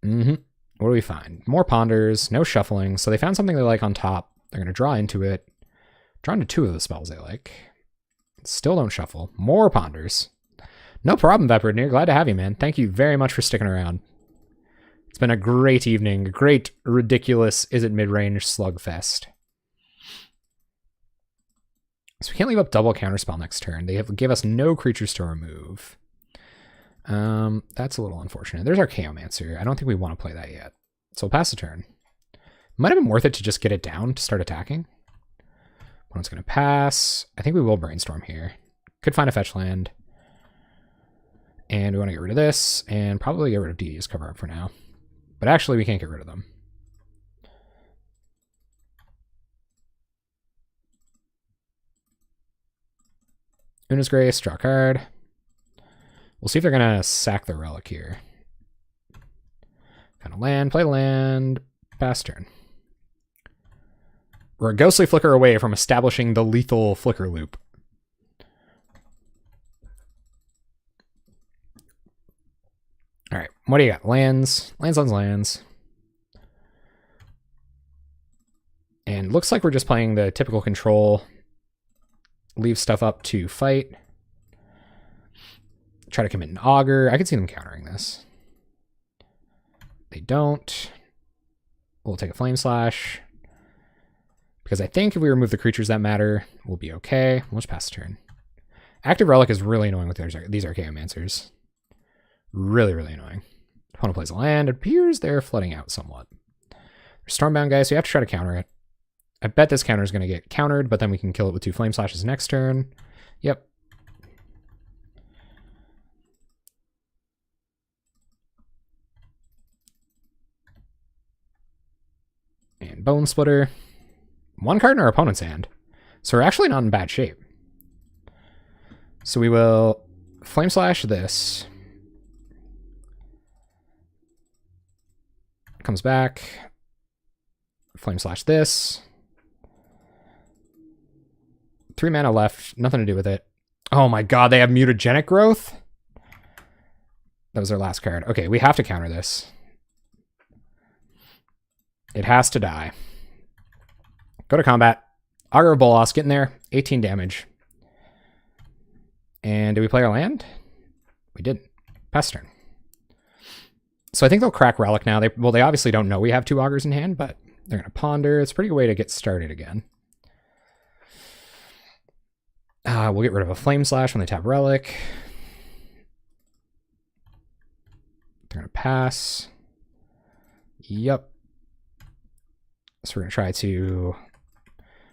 What do we find? More ponders, no shuffling. So they found something they like on top. They're going to draw into it. Draw into 2 of the spells they like. Still don't shuffle. More ponders. No problem, Vepridnir. Glad to have you, man. Thank you very much for sticking around. It's been a great evening. A great, ridiculous, is it mid-range slugfest. So we can't leave up double counterspell next turn. They give us no creatures to remove. That's a little unfortunate. There's our Chaomancer. I don't think we want to play that yet. So we'll pass the turn. Might have been worth it to just get it down to start attacking. Opponent's going to pass. I think we will brainstorm here. Could find a fetch land. And we want to get rid of this, and probably get rid of Devious cover up for now. But actually, we can't get rid of them. Una's Grace, draw a card. We'll see if they're going to sack the relic here. Kind of land, play land, pass turn. We're a ghostly flicker away from establishing the lethal flicker loop. All right, what do you got? Lands, lands, lands, lands. And looks like we're just playing the typical control. Leave stuff up to fight. Try to commit an augur. I could see them countering this. They don't. We'll take a flame slash. Because I think if we remove the creatures that matter, we'll be okay. We'll just pass the turn. Active Relic is really annoying with these Archaeomancers. Really, really annoying. Opponent plays a land. It appears they're flooding out somewhat. They're Stormbound guys, so you have to try to counter it. I bet this counter is going to get countered, but then we can kill it with 2 flame slashes next turn. Yep. And Bone Splitter. 1 card in our opponent's hand. So we're actually not in bad shape. So we will flame slash this. Comes back. Flame slash this. 3 mana left. Nothing to do with it. Oh my god, they have mutagenic growth? That was their last card. Okay, we have to counter this. It has to die. Go to combat. Augur of Bolas, get in there. 18 damage. And did we play our land? We didn't. Pass turn. So I think they'll crack Relic now. They obviously don't know we have 2 augurs in hand, but they're going to ponder. It's a pretty good way to get started again. We'll get rid of a Flame Slash when they tap Relic. They're going to pass. Yep. So we're going to try to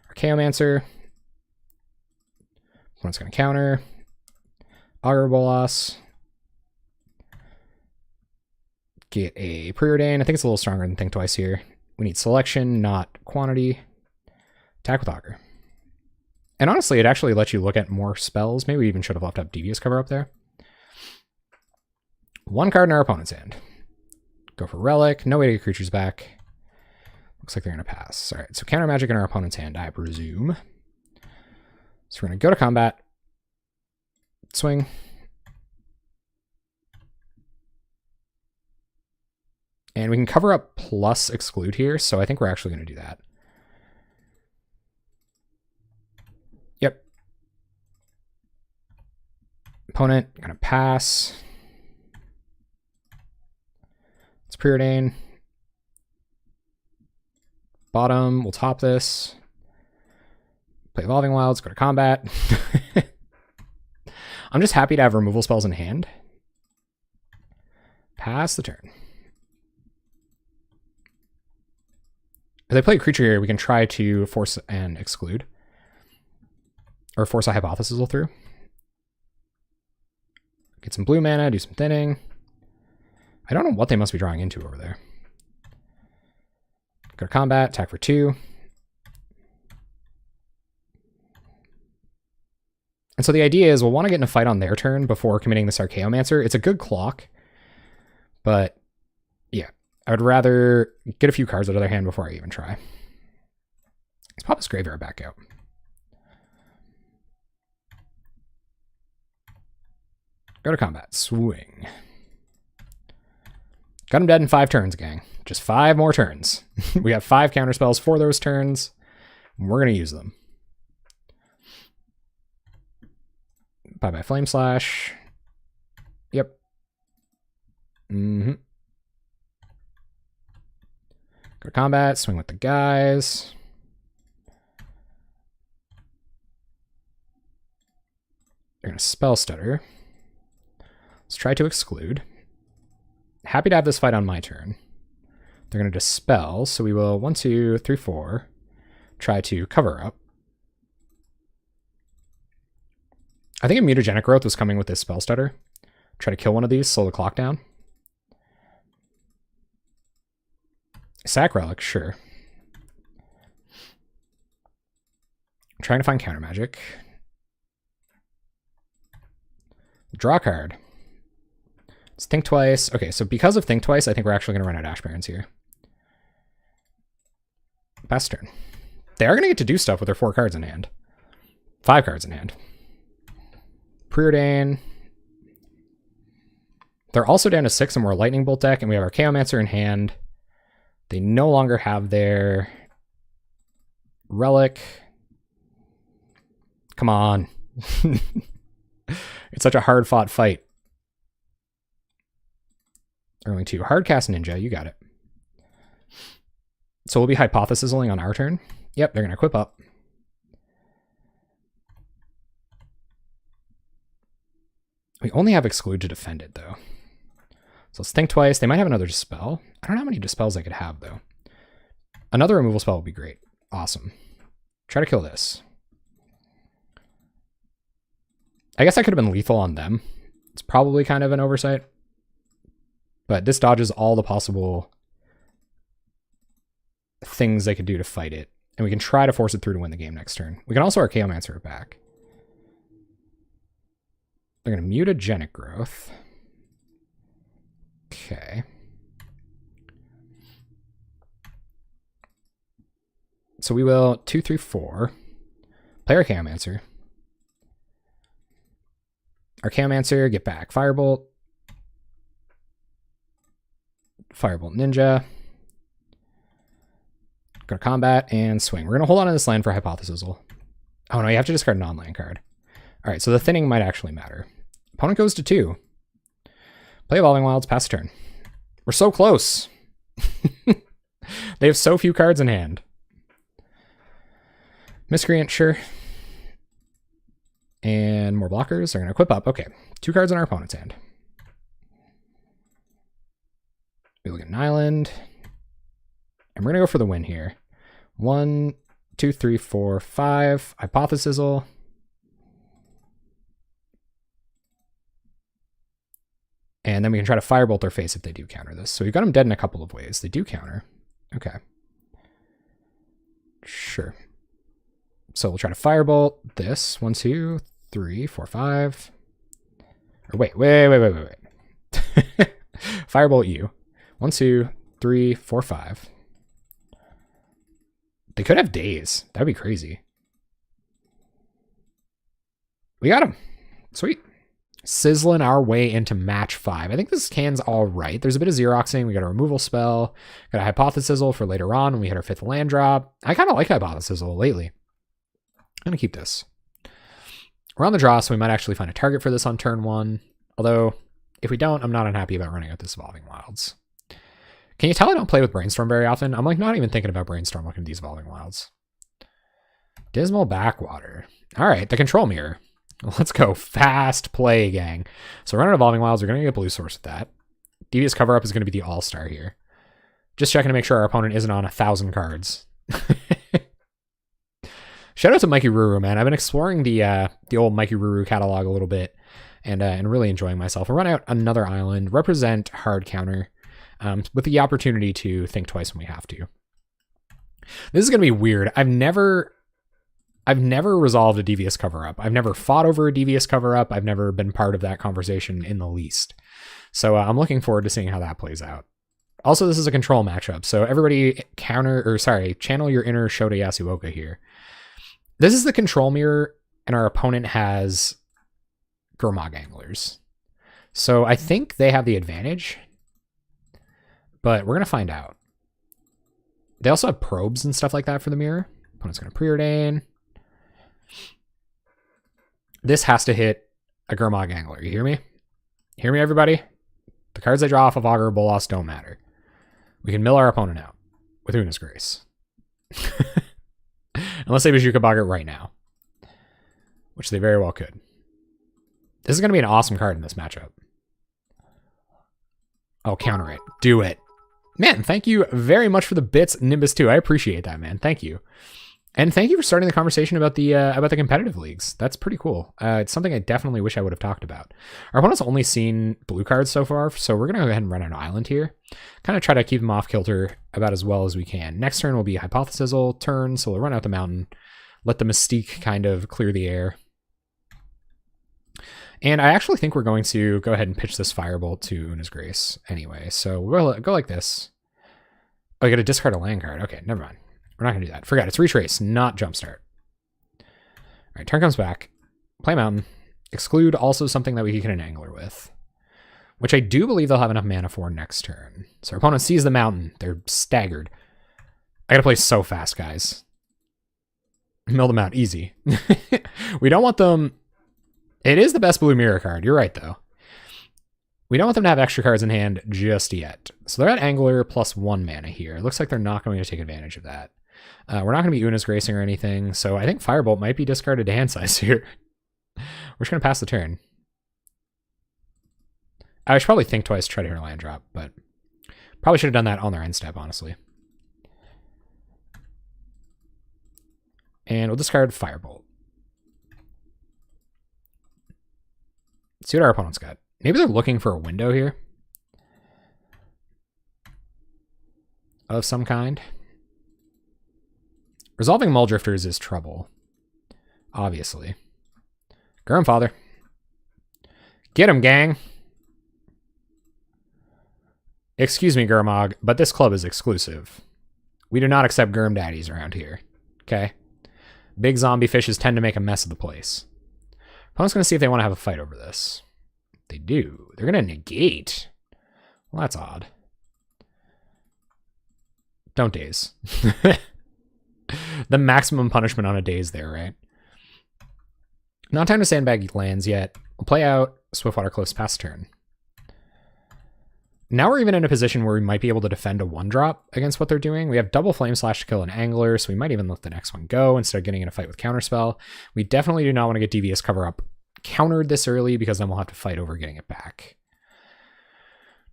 Archaeomancer. One's going to counter. Augur Bolas. Get a Preordain. I think it's a little stronger than Think Twice here. We need selection, not quantity. Attack with Augur. And honestly, it actually lets you look at more spells. Maybe we even should have left up Devious cover up there. 1 card in our opponent's hand. Go for Relic. No way to get creatures back. Looks like they're going to pass. All right, so counter magic in our opponent's hand, I presume. So we're going to go to combat. Swing. And we can cover up plus exclude here, so I think we're actually going to do that. Yep. Opponent, going to pass. It's preordain. Bottom, we'll top this. Play Evolving Wilds, go to combat. I'm just happy to have removal spells in hand. Pass the turn. If they play a creature here, we can try to force an exclude. Or force a hypothesis through. Get some blue mana, do some thinning. I don't know what they must be drawing into over there. Go to combat, attack for 2. And so the idea is we'll want to get in a fight on their turn before committing this Archaeomancer. It's a good clock, but yeah, I would rather get a few cards out of their hand before I even try. Let's pop this Graveyard back out. Go to combat, swing. Got him dead in 5 turns, gang. Just 5 more turns. We have 5 counter spells for those turns. And we're going to use them. Bye-bye Flame Slash. Yep. Go to combat, swing with the guys. They're going to Spell Stutter. Let's try to exclude. Happy to have this fight on my turn. They're going to dispel, so we will 1, 2, 3, 4 try to cover up. I think a Mutagenic Growth was coming with this Spell Stutter. Try to kill one of these, slow the clock down. Sack Relic, sure. I'm trying to find counter magic. Draw a card. Let's think twice. Okay, so because of think twice, I think we're actually going to run out Ash Barrens here. Pass turn. They are going to get to do stuff with their 4 cards in hand. 5 cards in hand. Preordain. They're also down to 6 and we're a Lightning Bolt deck, and we have our Archaeomancer in hand. They no longer have their Relic. Come on. It's such a hard-fought fight. They're going to Hardcast Ninja. You got it. So we'll be Hypothesizing on our turn. Yep, they're going to equip up. We only have Exclude to defend it, though. So let's think twice. They might have another Dispel. I don't know how many Dispels I could have, though. Another removal spell would be great. Awesome. Try to kill this. I guess I could have been lethal on them. It's probably kind of an oversight. But this dodges all the possible things they could do to fight it. And we can try to force it through to win the game next turn. We can also Archaeomancer it back. They're going to Mutagenic Growth. Okay. So we will 2, 3, 4. Play Archaeomancer. Archaeomancer, get back. Firebolt. Firebolt Ninja. Go to combat and swing. We're going to hold on to this land for Hypothesizal. Oh no, you have to discard a non-land card. All right, so the thinning might actually matter. Opponent goes to 2. Play Evolving Wilds, pass turn. We're so close. They have so few cards in hand. Miscreant, sure. And more blockers. They're going to equip up. Okay, 2 cards in our opponent's hand. We look at an island. And we're going to go for the win here. 1, 2, 3, 4, 5. Hypothesizal. And then we can try to Firebolt their face if they do counter this. So we've got them dead in a couple of ways. They do counter. Okay. Sure. So we'll try to Firebolt this. 1, 2, 3, 4, 5. Or wait. Firebolt you. 1, 2, 3, 4, 5. They could have days. That'd be crazy. We got him. Sweet. Sizzling our way into match 5. I think this can's all right. There's a bit of Xeroxing. We got a removal spell. Got a Hypothesizzle for later on when we hit our 5th land drop. I kind of like Hypothesizzle lately. I'm going to keep this. We're on the draw, so we might actually find a target for this on turn 1. Although, if we don't, I'm not unhappy about running out this Evolving Wilds. Can you tell I don't play with Brainstorm very often? I'm like not even thinking about Brainstorm looking at these Evolving Wilds. Dismal Backwater. All right, the Control Mirror. Let's go. Fast play, gang. So running Evolving Wilds, we're going to get Blue Source with that. Devious Cover Up is going to be the all-star here. Just checking to make sure our opponent isn't on 1,000 cards. Shout out to Mikey Ruru, man. I've been exploring the old Mikey Ruru catalog a little bit and really enjoying myself. We'll run out another island, represent hard counter, with the opportunity to think twice when we have to. This is going to be weird. I've never resolved a Devious Cover-Up. I've never fought over a Devious Cover-Up. I've never been part of that conversation in the least. So I'm looking forward to seeing how that plays out. Also, this is a control matchup, so everybody channel your inner Shota Yasuoka here. This is the control mirror, and our opponent has Gurmag Anglers. So I think they have the advantage, but we're going to find out. They also have probes and stuff like that for the mirror. Opponent's going to preordain. This has to hit a Gurmag Angler. You hear me? Hear me, everybody? The cards I draw off of Augur or Bolas don't matter. We can mill our opponent out with Una's Grace. Unless they Bazooka Boggart right now. Which they very well could. This is going to be an awesome card in this matchup. Oh, counter it. Do it. Man, thank you very much for the bits, Nimbus 2. I appreciate that, man. Thank you. And thank you for starting the conversation about the competitive leagues. That's pretty cool. It's something I definitely wish I would have talked about. Our opponent's only seen blue cards so far, so we're going to go ahead and run an island here. Kind of try to keep them off kilter about as well as we can. Next turn will be Hypothesizzle turn, so we'll run out the mountain, let the Mystique kind of clear the air. And I actually think we're going to go ahead and pitch this Firebolt to Una's Grace anyway. So we'll go like this. Oh, you got to discard a land card. Okay, never mind. We're not going to do that. Forget it. It's Retrace, not Jumpstart. All right, turn comes back. Play Mountain. Exclude also something that we can hit an Angler with, which I do believe they'll have enough mana for next turn. So our opponent sees the mountain. They're staggered. I got to play so fast, guys. Mill them out. Easy. We don't want them... It is the best blue mirror card. You're right, though. We don't want them to have extra cards in hand just yet. So they're at Angler plus 1 mana here. It looks like they're not going to take advantage of that. We're not going to be Una's Gracing or anything, so I think Firebolt might be discarded to hand size here. We're just going to pass the turn. I should probably think twice to try to hit a land drop, but probably should have done that on their end step, honestly. And we'll discard Firebolt. See what our opponent's got. Maybe they're looking for a window here of some kind. Resolving Muldrifters is trouble, obviously. Gurm Father. Get him, gang. Excuse me, Gurmag, but this club is exclusive. We do not accept Gurm Daddies around here. Okay? Big zombie fishes tend to make a mess of the place. Opponent's going to see if they want to have a fight over this. They do. They're going to negate. Well, that's odd. Don't daze. The maximum punishment on a daze there, right? Not time to sandbag lands yet. We'll play out Swiftwater Cliffs past turn. Now we're even in a position where we might be able to defend a 1-drop against what they're doing. We have double Flame Slash to kill an Angler, so we might even let the next one go instead of getting in a fight with Counterspell. We definitely do not want to get Devious Cover Up countered this early, because then we'll have to fight over getting it back,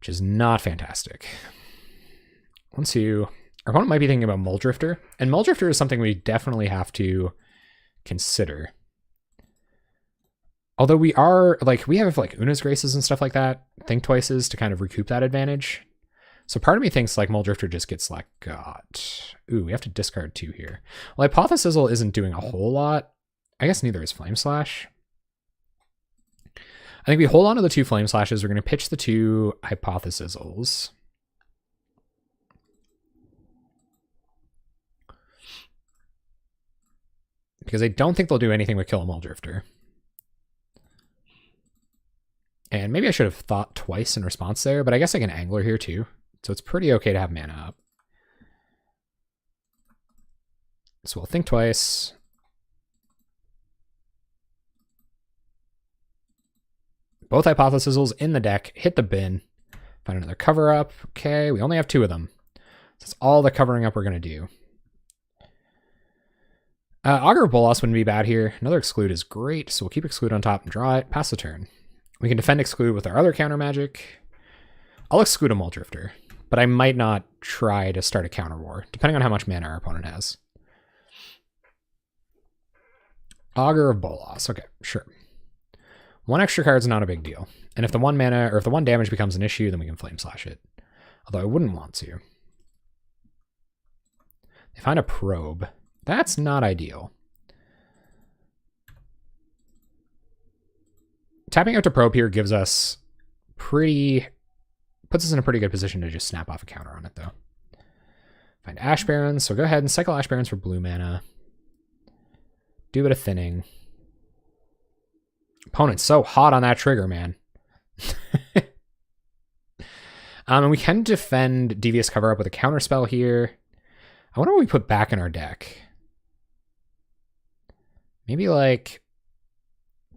which is not fantastic. 1-2. Our opponent might be thinking about Muldrifter, and Muldrifter is something we definitely have to consider. Although we are, we have Una's Graces and stuff like that, Think Twices to kind of recoup that advantage. So part of me thinks Muldrifter just gets got. Ooh, we have to discard 2 here. Well, Hypothesizzle isn't doing a whole lot. I guess neither is Flame Slash. I think we hold on to the 2 Flame Slashes. We're going to pitch the 2 Hypothesizzles. because I don't think they'll do anything with Kill a Mole Drifter. And maybe I should have thought twice in response there, but I guess I can Angler here too. So it's pretty okay to have mana up. So we'll think twice. Both Hypothesizals in the deck, hit the bin. Find another cover up. Okay, we only have 2 of them. So that's all the covering up we're going to do. Augur of Bolas wouldn't be bad here. Another Exclude is great, so we'll keep Exclude on top and draw it. Pass the turn. We can defend Exclude with our other counter magic. I'll Exclude a Mole Drifter, but I might not try to start a counter war, depending on how much mana our opponent has. Augur of Bolas. Okay, sure. 1 extra card is not a big deal. And if the 1 mana or if the 1 damage becomes an issue, then we can Flame Slash it. Although I wouldn't want to. They find a Probe. That's not ideal. Tapping out to Probe here gives us puts us in a pretty good position to just snap off a counter on it, though. Find Ash Barrens, so go ahead and cycle Ash Barrens for blue mana. Do a bit of thinning. Opponent's so hot on that trigger, man. And we can defend Devious Cover Up with a counter spell here. I wonder what we put back in our deck. Maybe like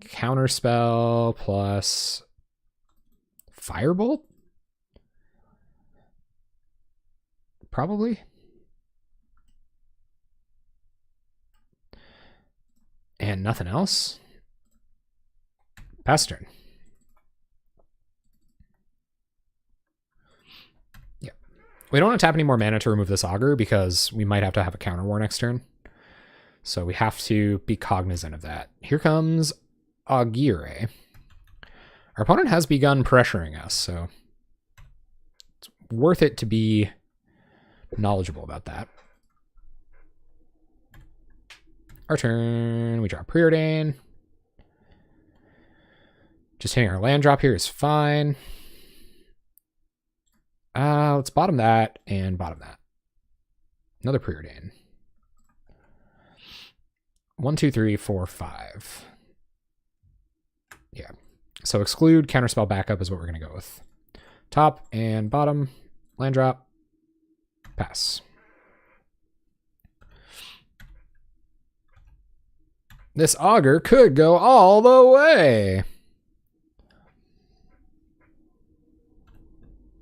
counter spell plus Firebolt? Probably. And nothing else. Pass turn. Yeah. We don't want to tap any more mana to remove this Augur because we might have to have a counter war next turn. So we have to be cognizant of that. Here comes Augire. Our opponent has begun pressuring us, so it's worth it to be knowledgeable about that. Our turn, we draw Preordain. Just hitting our land drop here is fine. Let's bottom that and bottom that. Another Preordain. 1, 2, 3, 4, 5. Yeah. So Exclude, Counterspell, Backup is what we're going to go with. Top and bottom, land drop, pass. This Augur could go all the way.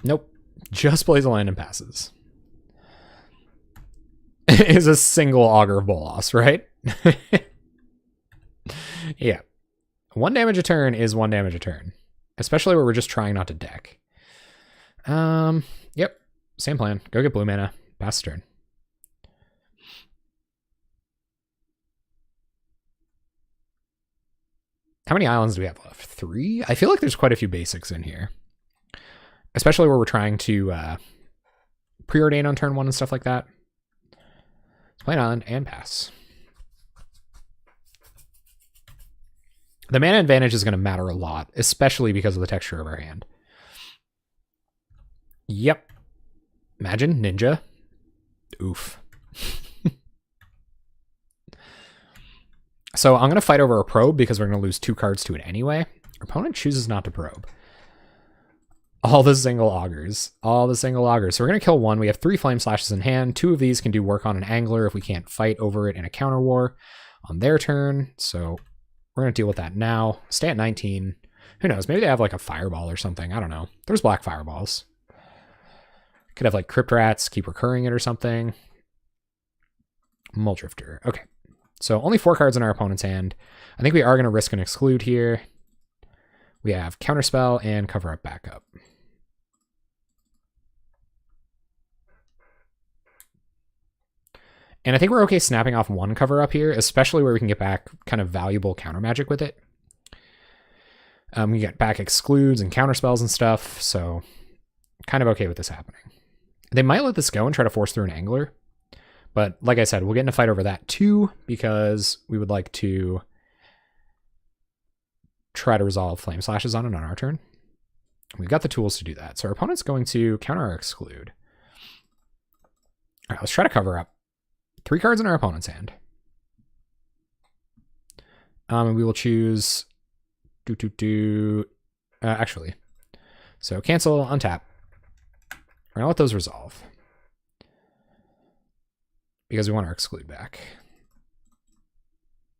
Nope. Just plays a land and passes. Is a single Augur of Bolas, right? Yeah. 1 damage a turn is 1 damage a turn. Especially where we're just trying not to deck. Yep. Same plan. Go get blue mana. Pass turn. How many islands do we have left? 3? I feel like there's quite a few basics in here. Especially where we're trying to preordain on turn 1 and stuff like that. Let's play an island and pass. The mana advantage is going to matter a lot, especially because of the texture of our hand. Yep. Imagine Ninja. Oof. So I'm going to fight over a Probe because we're going to lose 2 cards to it anyway. Our opponent chooses not to Probe. All the single Augurs. All the single Augurs. So we're going to kill 1. We have 3 Flame Slashes in hand. 2 of these can do work on an Angler if we can't fight over it in a counter war on their turn. So we're going to deal with that now. Stay at 19. Who knows? Maybe they have like a Fireball or something. I don't know. There's black Fireballs. Could have like Crypt Rats, keep recurring it or something. Mole Drifter. Okay. So only 4 cards in our opponent's hand. I think we are going to risk an Exclude here. We have Counterspell and Cover Up Backup. And I think we're okay snapping off 1 Cover Up here, especially where we can get back kind of valuable counter magic with it. We get back Excludes and Counterspells and stuff, so kind of okay with this happening. They might let this go and try to force through an Angler. But like I said, we'll get in a fight over that too, because we would like to try to resolve Flame Slashes on it on our turn. We've got the tools to do that. So our opponent's going to counter our Exclude. All right, let's try to cover up. 3 cards in our opponent's hand. And we will choose actually. So cancel, untap. We're gonna let those resolve because we want our exclude back.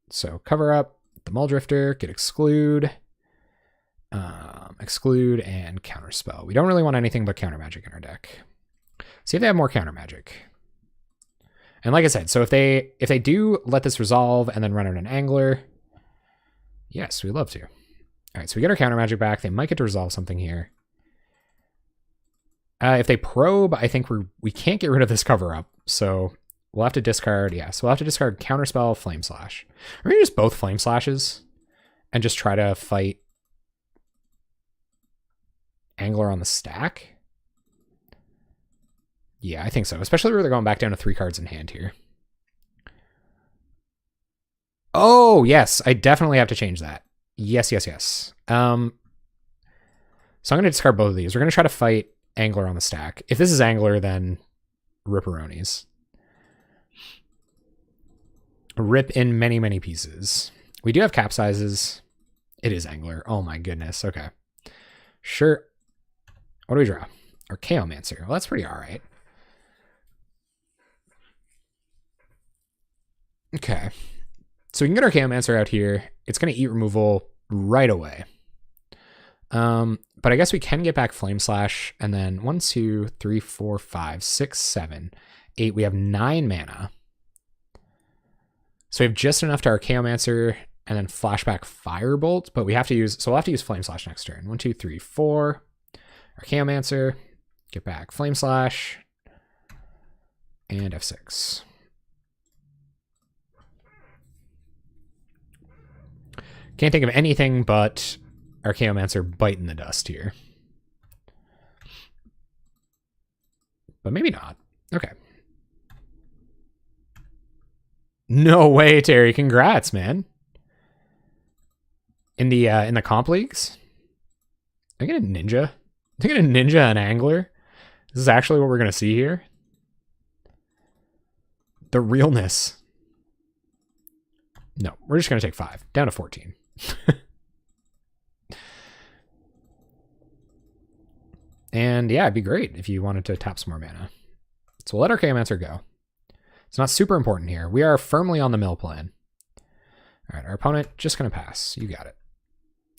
So cover up the Muldrifter, get exclude, exclude, and counterspell. We don't really want anything but counter magic in our deck. See if they have more counter magic. And like I said, so if they do let this resolve and then run out an angler, yes, we'd love to. All right, so we get our counter magic back. They might get to resolve something here. If they probe, I think we can't get rid of this cover up, so we'll have to discard. Yeah, so we'll have to discard counterspell, flame slash. Or maybe just both flame slashes and just try to fight angler on the stack. Yeah, I think so. Especially where they're going back down to 3 cards in hand here. Oh, yes. I definitely have to change that. Yes, yes, yes. So I'm going to discard both of these. We're going to try to fight angler on the stack. If this is angler, then ripperonis. Rip in many, many pieces. We do have capsizes. It is angler. Oh my goodness. Okay. Sure. What do we draw? Archaeomancer. Well, that's pretty all right. Okay. So we can get our Archaeomancer out here. It's going to eat removal right away. But I guess we can get back Flame Slash, and then 1, 2, 3, 4, 5, 6, 7, 8. We have 9 mana. So we have just enough to Archaeomancer and then flashback Firebolt, but we have to use, so we'll have to use Flame Slash next turn. 1, 2, 3, 4. Archaeomancer, get back Flame Slash, and F6. Can't think of anything but Archaeomancer biting the dust here. But maybe not. Okay. No way, Terry. Congrats, man. In the comp leagues? I get a ninja. I get a ninja and angler. This is actually what we're gonna see here. The realness. No, we're just gonna take 5. Down to 14. And yeah, it'd be great if you wanted to tap some more mana. So we'll let our Archaeomancer go. It's not super important here. We are firmly on the mill plan. All right, our opponent just going to pass. You got it.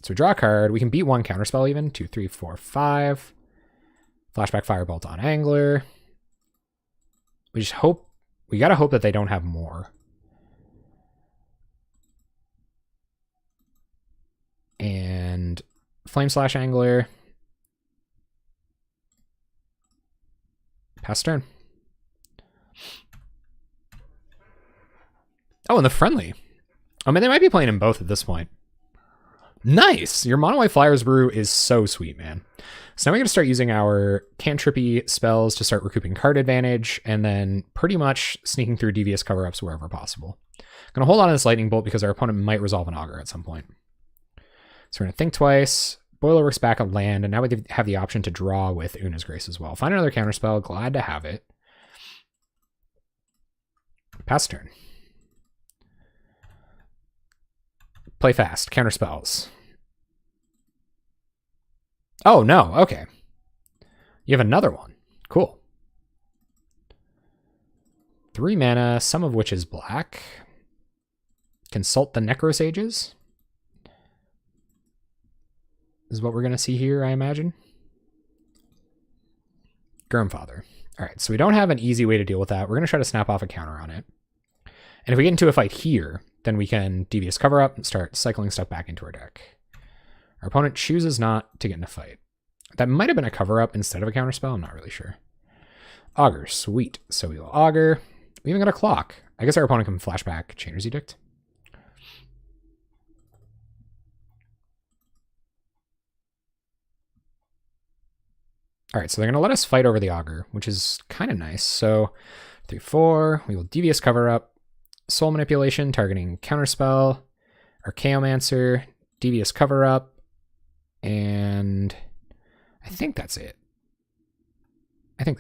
So we draw a card. We can beat 1 counterspell even. 2, 3, 4, 5. Flashback Firebolt on Angler. We just hope, we got to hope that they don't have more. And Flame Slash Angler. Pass turn. Oh, and the friendly. I mean, they might be playing in both at this point. Nice! Your Mono White Flyers Brew is so sweet, man. So now we're going to start using our cantrippy spells to start recouping card advantage, and then pretty much sneaking through Devious cover-ups wherever possible. I'm going to hold on to this Lightning Bolt because our opponent might resolve an Augur at some point. So we're going to think twice. Boilerworks back on land, and now we have the option to draw with Una's Grace as well. Find another counterspell. Glad to have it. Pass turn. Play fast. Counterspells. Oh, no. Okay. You have another one. Cool. 3 mana, some of which is black. Consult the Necrosages. Is what we're going to see here, I imagine. Gurmfather. All right, so we don't have an easy way to deal with that. We're going to try to snap off a counter on it. And if we get into a fight here, then we can Devious cover up and start cycling stuff back into our deck. Our opponent chooses not to get in a fight. That might have been a cover up instead of a counterspell. I'm not really sure. Augur, sweet. So we will Augur. We even got a clock. I guess our opponent can flashback Chainer's Edict. All right, so they're going to let us fight over the Augur, which is kind of nice. So 3, 4, we will Devious cover up, Soul Manipulation, targeting Counterspell, Archaeomancer, Devious cover up, and I think that's it. Okay.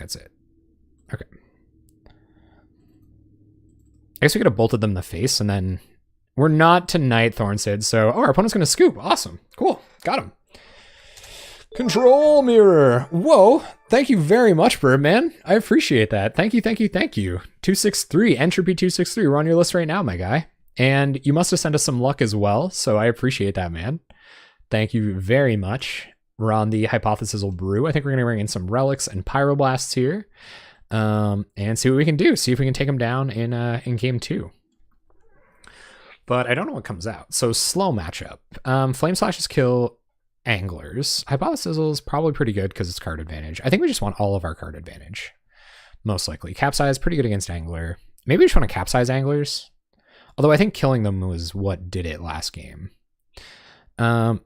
I guess we could have bolted them in the face and then We're not tonight, Thornstead. So, our opponent's going to scoop. Awesome. Cool. Got him. Control mirror. Whoa. Thank you very much, Birdman. I appreciate that. Thank you. 263. Entropy 263. We're on your list right now, my guy. And you must have sent us some luck as well. So I appreciate that, man. Thank you very much. We're on the Hypothesical Brew. I think we're going to bring in some relics and pyroblasts here. And see what we can do. See if we can take them down in game 2. But I don't know what comes out. So slow matchup. Flame Slashes kill anglers. Hypothesical is probably pretty good because it's card advantage. I think we just want all of our card advantage. Most likely. Capsize, pretty good against angler. Maybe we just want to capsize anglers. Although I think killing them was what did it last game. Does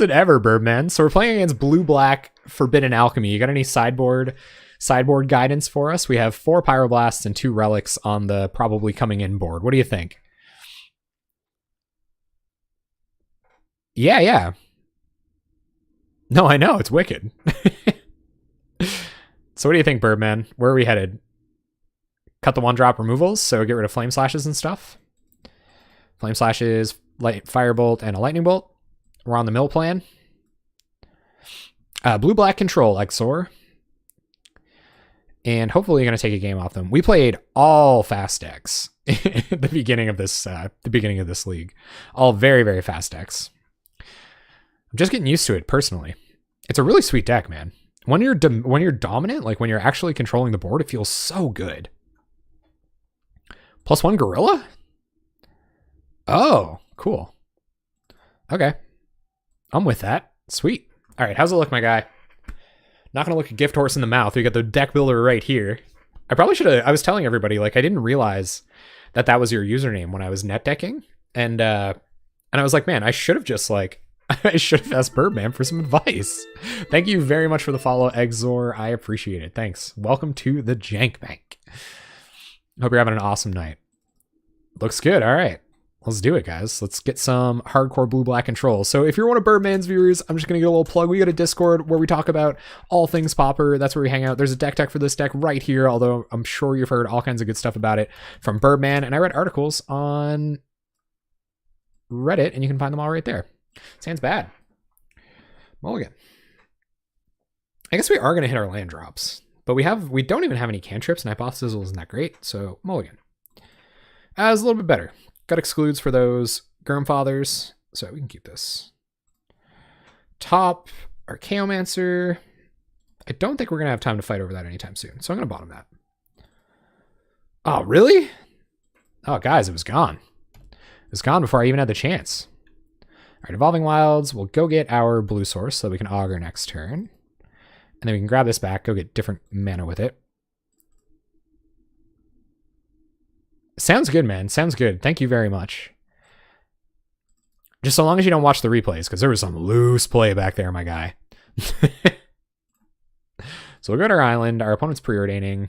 it ever, Birdman? So we're playing against blue-black Forbidden Alchemy. You got any sideboard guidance for us? We have 4 pyroblasts and 2 relics on the probably coming in board. What do you think? Yeah. No, I know. It's wicked. So what do you think, Birdman? Where are we headed? Cut the 1-drop removals, so get rid of Flame Slashes and stuff. Flame Slashes, Firebolt, and a Lightning Bolt. We're on the mill plan. Blue-black control, Exor. And hopefully you're going to take a game off them. We played all fast decks at the beginning of this league. All very, very fast decks. I'm just getting used to it personally. It's a really sweet deck, man. When you're dominant, like when you're actually controlling the board, it feels so good. +1 gorilla? Oh, cool. Okay. I'm with that. Sweet. All right, how's it look, my guy? Not going to look a gift horse in the mouth. We got the deck builder right here. I probably should have... I was telling everybody, like, I didn't realize that was your username when I was net decking. And I was like, man, I should have just, like... I should have asked Birdman for some advice. Thank you very much for the follow, Exor. I appreciate it. Thanks. Welcome to the Jank Bank. Hope you're having an awesome night. Looks good. All right. Let's do it, guys. Let's get some hardcore blue-black control. So if you're one of Birdman's viewers, I'm just going to get a little plug. We got a Discord where we talk about all things Pauper. That's where we hang out. There's a deck tech for this deck right here, although I'm sure you've heard all kinds of good stuff about it from Birdman. And I read articles on Reddit, and you can find them all right there. Sounds bad. Mulligan. I guess we are going to hit our land drops, but we don't even have any cantrips, and Hypothesical isn't that great, so Mulligan. It's a little bit better. Got excludes for those Gurmfathers, so we can keep this. Top, Archaeomancer. I don't think we're going to have time to fight over that anytime soon, so I'm going to bottom that. Oh, really? Oh, guys, it was gone. It was gone before I even had the chance. All right, Evolving Wilds. We'll go get our blue source so we can augur next turn. And then we can grab this back, go get different mana with it. Sounds good, man. Sounds good. Thank you very much. Just so long as you don't watch the replays, because there was some loose play back there, my guy. So we'll go to our island. Our opponent's preordaining.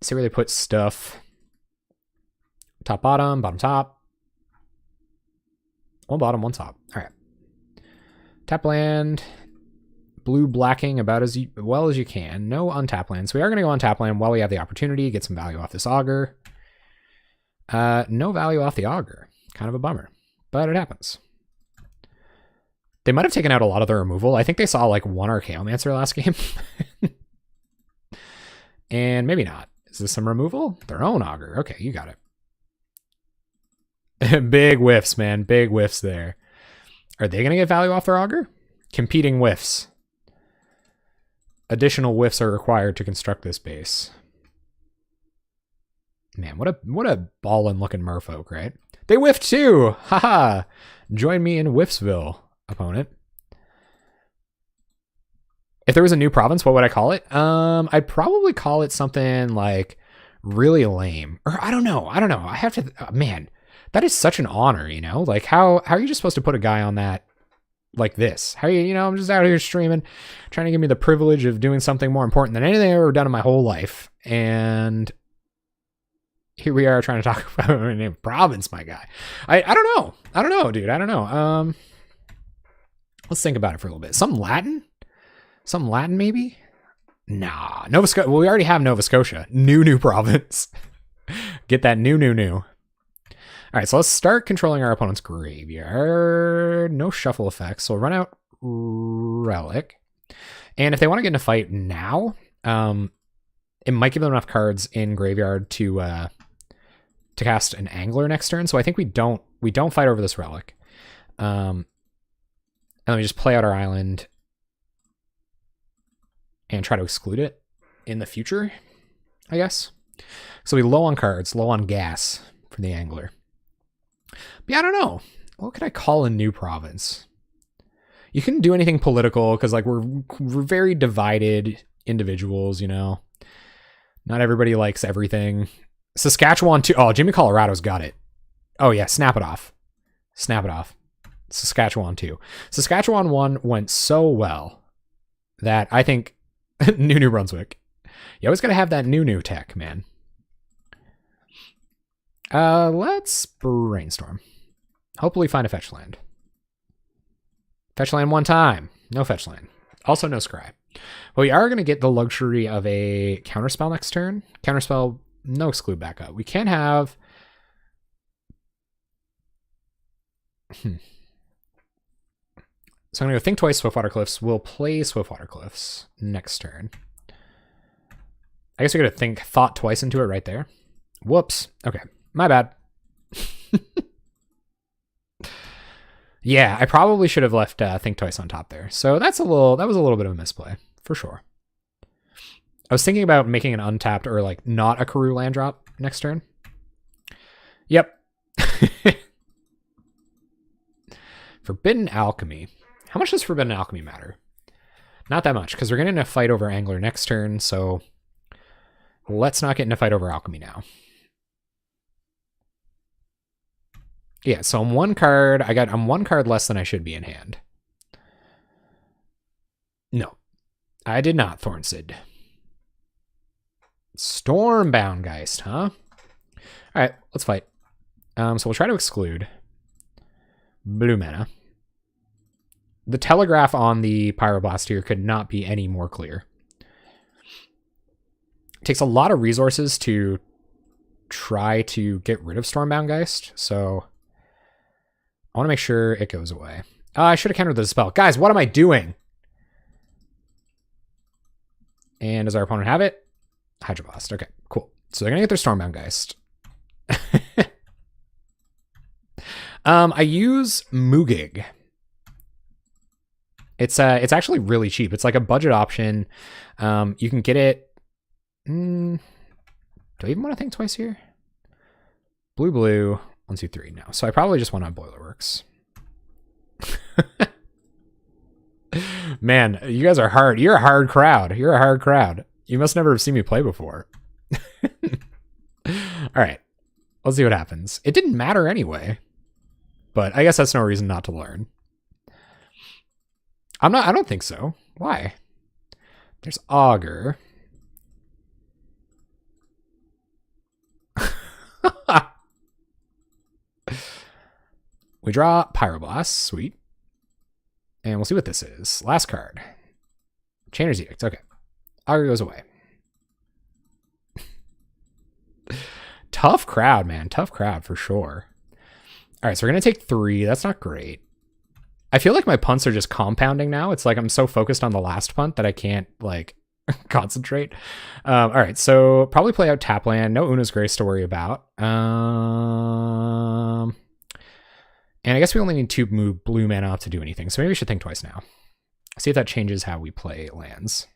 See where they put stuff. Top, bottom, bottom, top. One bottom, one top. All right. Tap land. Blue blacking about as well as you can. No untap land. So we are going to go on tap land while we have the opportunity. Get some value off this augur. No value off the augur. Kind of a bummer. But it happens. They might have taken out a lot of the removal. I think they saw like 1 Archaeomancer last game. And maybe not. Is this some removal? Their own augur. Okay, you got it. Big whiffs, man. Big whiffs there. Are they going to get value off their augur? Competing whiffs. Additional whiffs are required to construct this base. Man, what a ballin' looking merfolk, right? They whiffed too! Haha! Join me in Whiffsville, opponent. If there was a new province, what would I call it? I'd probably call it something like really lame. Or I don't know. I have to... man, that is such an honor, you know? Like, how are you just supposed to put a guy on that like this? How you know, I'm just out here streaming, trying to give me the privilege of doing something more important than anything I've ever done in my whole life. And here we are trying to talk about a name province, my guy. I don't know, dude. I don't know. Let's think about it for a little bit. Something Latin, maybe? Nah, Nova Scotia. Well, we already have Nova Scotia. New province. Get that new. All right, so let's start controlling our opponent's graveyard. No shuffle effects, so we'll run out Relic. And if they want to get in a fight now, it might give them enough cards in graveyard to cast an Angler next turn. So I think we don't fight over this Relic. And then we just play out our island and try to exclude it in the future, I guess. So we low on cards, low on gas for the Angler. But yeah, I don't know. What could I call a new province? You couldn't do anything political because like we're very divided individuals, you know. Not everybody likes everything. Saskatchewan too. Oh, Jimmy Colorado's got it. Oh yeah, snap it off. Snap it off. Saskatchewan 2. Saskatchewan 1 went so well that I think New Brunswick. You always got to have that new tech, man. Let's brainstorm. Hopefully find a fetch land. Fetch land one time. No fetch land. Also no scry. But we are going to get the luxury of a counterspell next turn. Counterspell, no exclude backup. We can have... So I'm going to go think twice, Swiftwater Cliffs. We'll play Swiftwater Cliffs next turn. I guess we're going to think thought twice into it right there. Whoops. Okay. My bad. Yeah, I probably should have left think twice on top there. So that was a little bit of a misplay for sure. I was thinking about making an untapped or like not a Karoo land drop next turn. Yep. Forbidden Alchemy. How much does Forbidden Alchemy matter? Not that much, because we're getting in a fight over Angler next turn, so let's not get in a fight over Alchemy now. Yeah, so I'm one card. I'm one card less than I should be in hand. No, I did not, Thornsid. Stormbound Geist, huh? All right, let's fight. So we'll try to exclude blue mana. The telegraph on the Pyroblast here could not be any more clear. It takes a lot of resources to try to get rid of Stormbound Geist, so I want to make sure it goes away. I should have countered the spell. Guys, what am I doing? And does our opponent have it? Hydroblast. Okay, cool. So they're going to get their Stormbound Geist. I use Moogig. It's actually really cheap. It's like a budget option. You can get it. Do I even want to think twice here? Blue. 1, 2, 3. No. So I probably just want on Boilerworks. Man, you guys are hard. You're a hard crowd. You're a hard crowd. You must never have seen me play before. All right. Let's see what happens. It didn't matter anyway. But I guess that's no reason not to learn. I don't think so. Why? There's Augur. We draw Pyroblast. Sweet. And we'll see what this is. Last card. Chainer's Edict. Okay. Augur goes away. Tough crowd, man. Tough crowd for sure. All right, so we're going to take 3. That's not great. I feel like my punts are just compounding now. It's like I'm so focused on the last punt that I can't, like, concentrate. All right, so probably play out Tapland. No Una's Grace to worry about. And I guess we only need 2 blue mana up to do anything, so maybe we should think twice now. See if that changes how we play lands.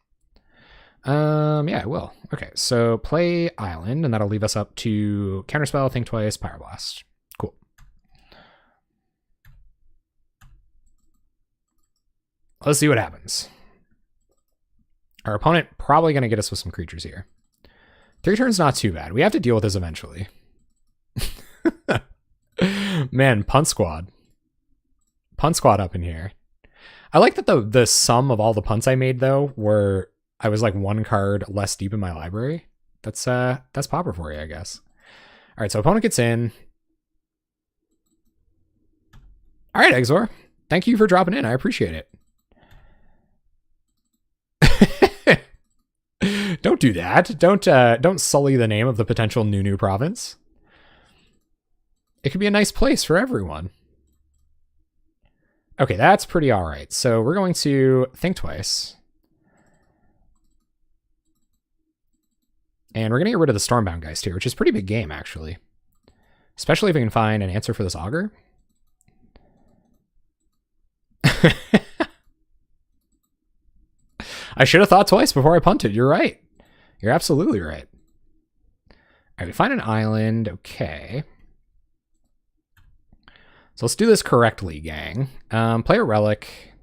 Yeah, it will. Okay, so play Island, and that'll leave us up to Counterspell, Think Twice, Pyroblast. Cool. Let's see what happens. Our opponent probably going to get us with some creatures here. 3 turns, not too bad. We have to deal with this eventually. Man, Punt Squad. Punt Squad up in here. I like that the sum of all the punts I made, though, were... I was like 1 card less deep in my library. That's Pauper for you, I guess. All right, so opponent gets in. All right, Exor. Thank you for dropping in. I appreciate it. Don't do that. Don't sully the name of the potential new province. It could be a nice place for everyone. Okay, that's pretty all right. So we're going to think twice. And we're going to get rid of the Stormbound Geist here, which is a pretty big game, actually. Especially if we can find an answer for this Augur. I should have thought twice before I punted. You're right. You're absolutely right. All right, we find an island. Okay. So let's do this correctly, gang. Play a relic.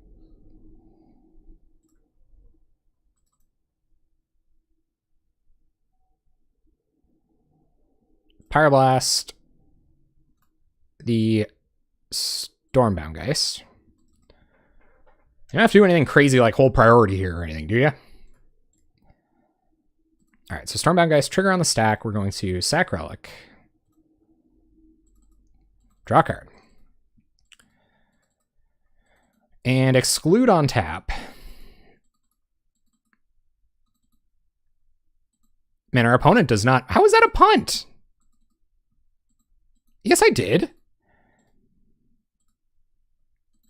Pyroblast. The Stormbound Geist. You don't have to do anything crazy like hold priority here or anything, do you? All right, so Stormbound Geist, trigger on the stack. We're going to sack relic. Draw card. And exclude on tap. Man, our opponent does not... How is that a punt? Yes, I did.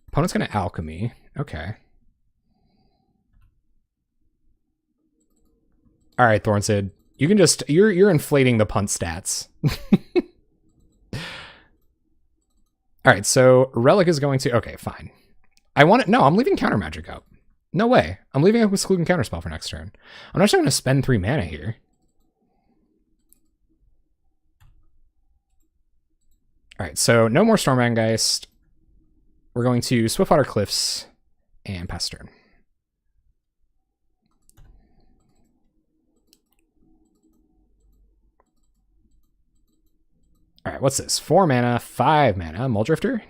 Opponent's going to alchemy. Okay. All right, Thornsid. You can just... You're inflating the punt stats. All right, so Relic is going to... Okay, fine. I want it... No, I'm leaving Counter Magic out. No way. I'm leaving it with Exclude and Counterspell for next turn. I'm not just going to spend 3 mana here. All right, so no more Stormbound Geist. We're going to Swiftwater Cliffs and pass turn. All right, what's this? 4 mana, 5 mana, Muldrifter.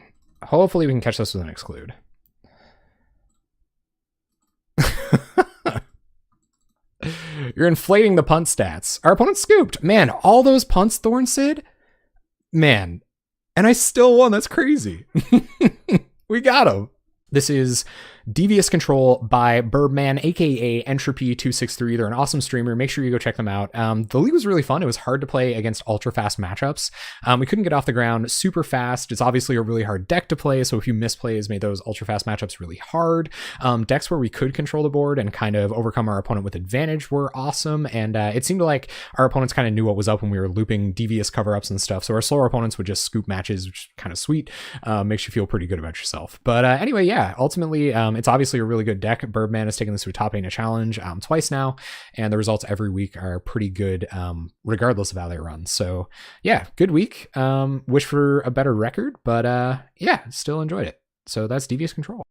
Hopefully we can catch this with an exclude. You're inflating the punt stats. Our opponent scooped. Man, all those punts, Thornsid. Man. And I still won. That's crazy. We got him. This is Devious Control by Burbman, aka Entropy263. They're an awesome streamer. Make sure you go check them out. The league was really fun. It was hard to play against ultra fast matchups. We couldn't get off the ground super fast. It's obviously a really hard deck to play, so a few misplays made those ultra fast matchups really hard. Decks where we could control the board and kind of overcome our opponent with advantage were awesome, and it seemed like our opponents kind of knew what was up when we were looping Devious cover-ups and stuff, so our slower opponents would just scoop matches, which is kind of sweet. Makes you feel pretty good about yourself. But anyway, yeah, ultimately, it's obviously a really good deck. Birdman has taken this to a top 8 challenge twice now, and the results every week are pretty good, regardless of how they run. So yeah, good week. Wish for a better record, but yeah, still enjoyed it. So that's Devious Control.